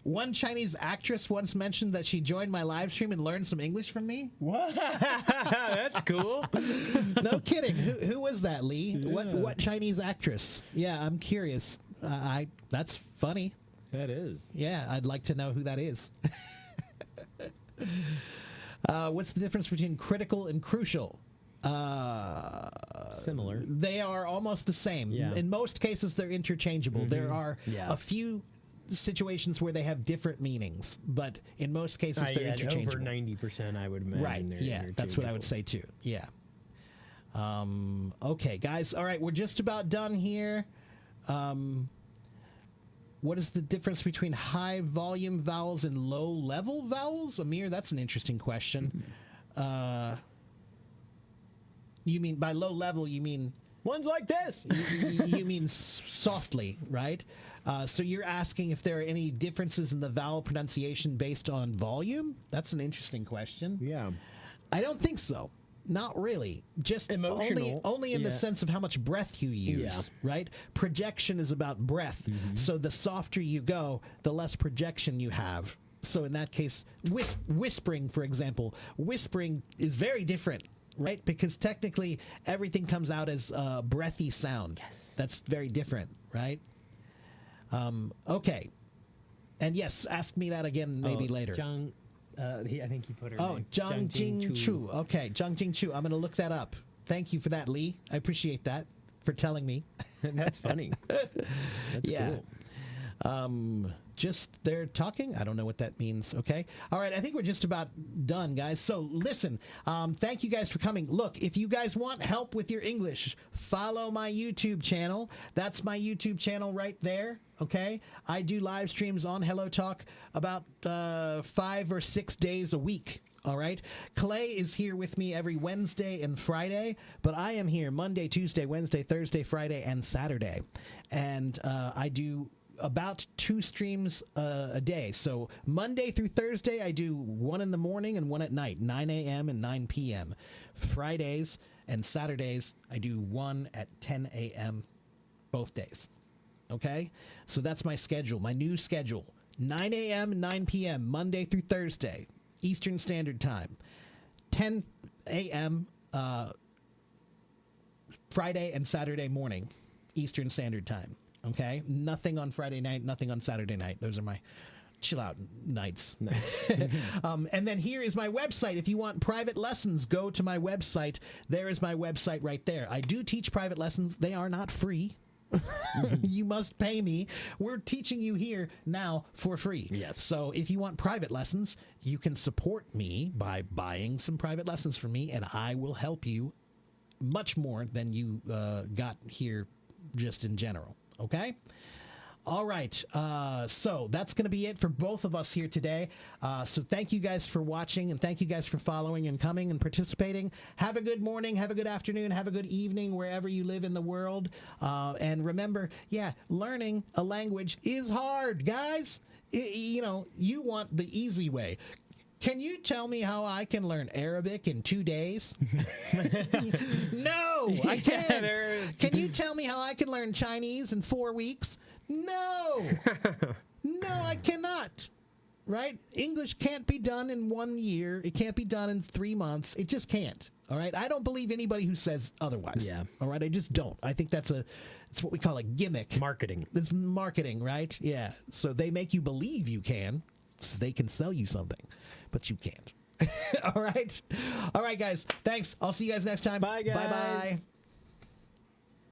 One Chinese actress once mentioned that she joined my live stream and learned some English from me. What? That's cool. No kidding. Who was that, Lee? Yeah. What Chinese actress? Yeah, I'm curious. That's funny. That is. Yeah, I'd like to know who that is. What's the difference between critical and crucial? Similar. They are almost the same. Yeah. In most cases, they're interchangeable. There are Yeah. a few situations where they have different meanings, but in most cases, they're Yeah, interchangeable. over 90%, I would imagine. Right. they're Yeah, that's what I would interchangeable. say too. Yeah. Okay, guys. All right, we're just about done here. What is the difference between high volume vowels and low level vowels? Amir, that's an interesting question. You mean by low level, you mean One's like this. you mean softly, right? So you're asking if there are any differences in the vowel pronunciation based on volume? That's an interesting question. Yeah. I don't think so. Not really. Just Emotional. only in the Yeah. sense of how much breath you use, right? Projection is about breath. So the softer you go, the less projection you have. So in that case, whispering, for example, whispering is very different, right? Because technically everything comes out as a breathy sound. Yes. That's very different, right? Okay. And yes, ask me that again maybe later. Zhang, I think he put her Oh, name. Zhang Jing Chu. Okay, Zhang Jing Chu. I'm going to look that up. Thank you for that, Lee. I appreciate that for telling me. That's funny. That's Yeah. cool. Just they're talking. I don't know what that means. Okay. All right. I think we're just about done, guys. So listen, thank you guys for coming. Look, if you guys want help with your English, follow my YouTube channel. That's my YouTube channel right there. Okay. I do live streams on Hello Talk about 5 or 6 days a week. All right. Clay is here with me every Wednesday and Friday, but I am here Monday, Tuesday, Wednesday, Thursday, Friday, and Saturday. And I do about 2 streams a day. So Monday through Thursday, I do one in the morning and one at night, 9 a.m. and 9 p.m. Fridays and Saturdays, I do one at 10 a.m. both days. Okay? So that's my schedule, my new schedule. 9 a.m. and 9 p.m. Monday through Thursday, Eastern Standard Time. 10 a.m. Friday and Saturday morning, Eastern Standard Time. Okay? Nothing on Friday night, nothing on Saturday night. Those are my chill out nights. And then here is my website. If you want private lessons, go to my website. There is my website right there. I do teach private lessons. They are not free. You must pay me. We're teaching you here now for free. Yes. So if you want private lessons, you can support me by buying some private lessons from me, and I will help you much more than you got here just in general. Okay? All right. So that's going to be it for both of us here today. So thank you guys for watching, and thank you guys for following and coming and participating. Have a good morning. Have a good afternoon. Have a good evening wherever you live in the world. And remember, learning a language is hard, guys. You want the easy way. Can you tell me how I can learn Arabic in 2 days? No, I can't. Can you tell me how I can learn Chinese in 4 weeks? No. No, I cannot. Right? English can't be done in 1 year. It can't be done in 3 months. It just can't. All right? I don't believe anybody who says otherwise. Yeah. All right? I just don't. I think it's what we call a gimmick. Marketing. It's marketing, right? Yeah. So they make you believe you can, so they can sell you something, but you can't. All right. All right, guys. Thanks. I'll see you guys next time. Bye, guys. Bye-bye.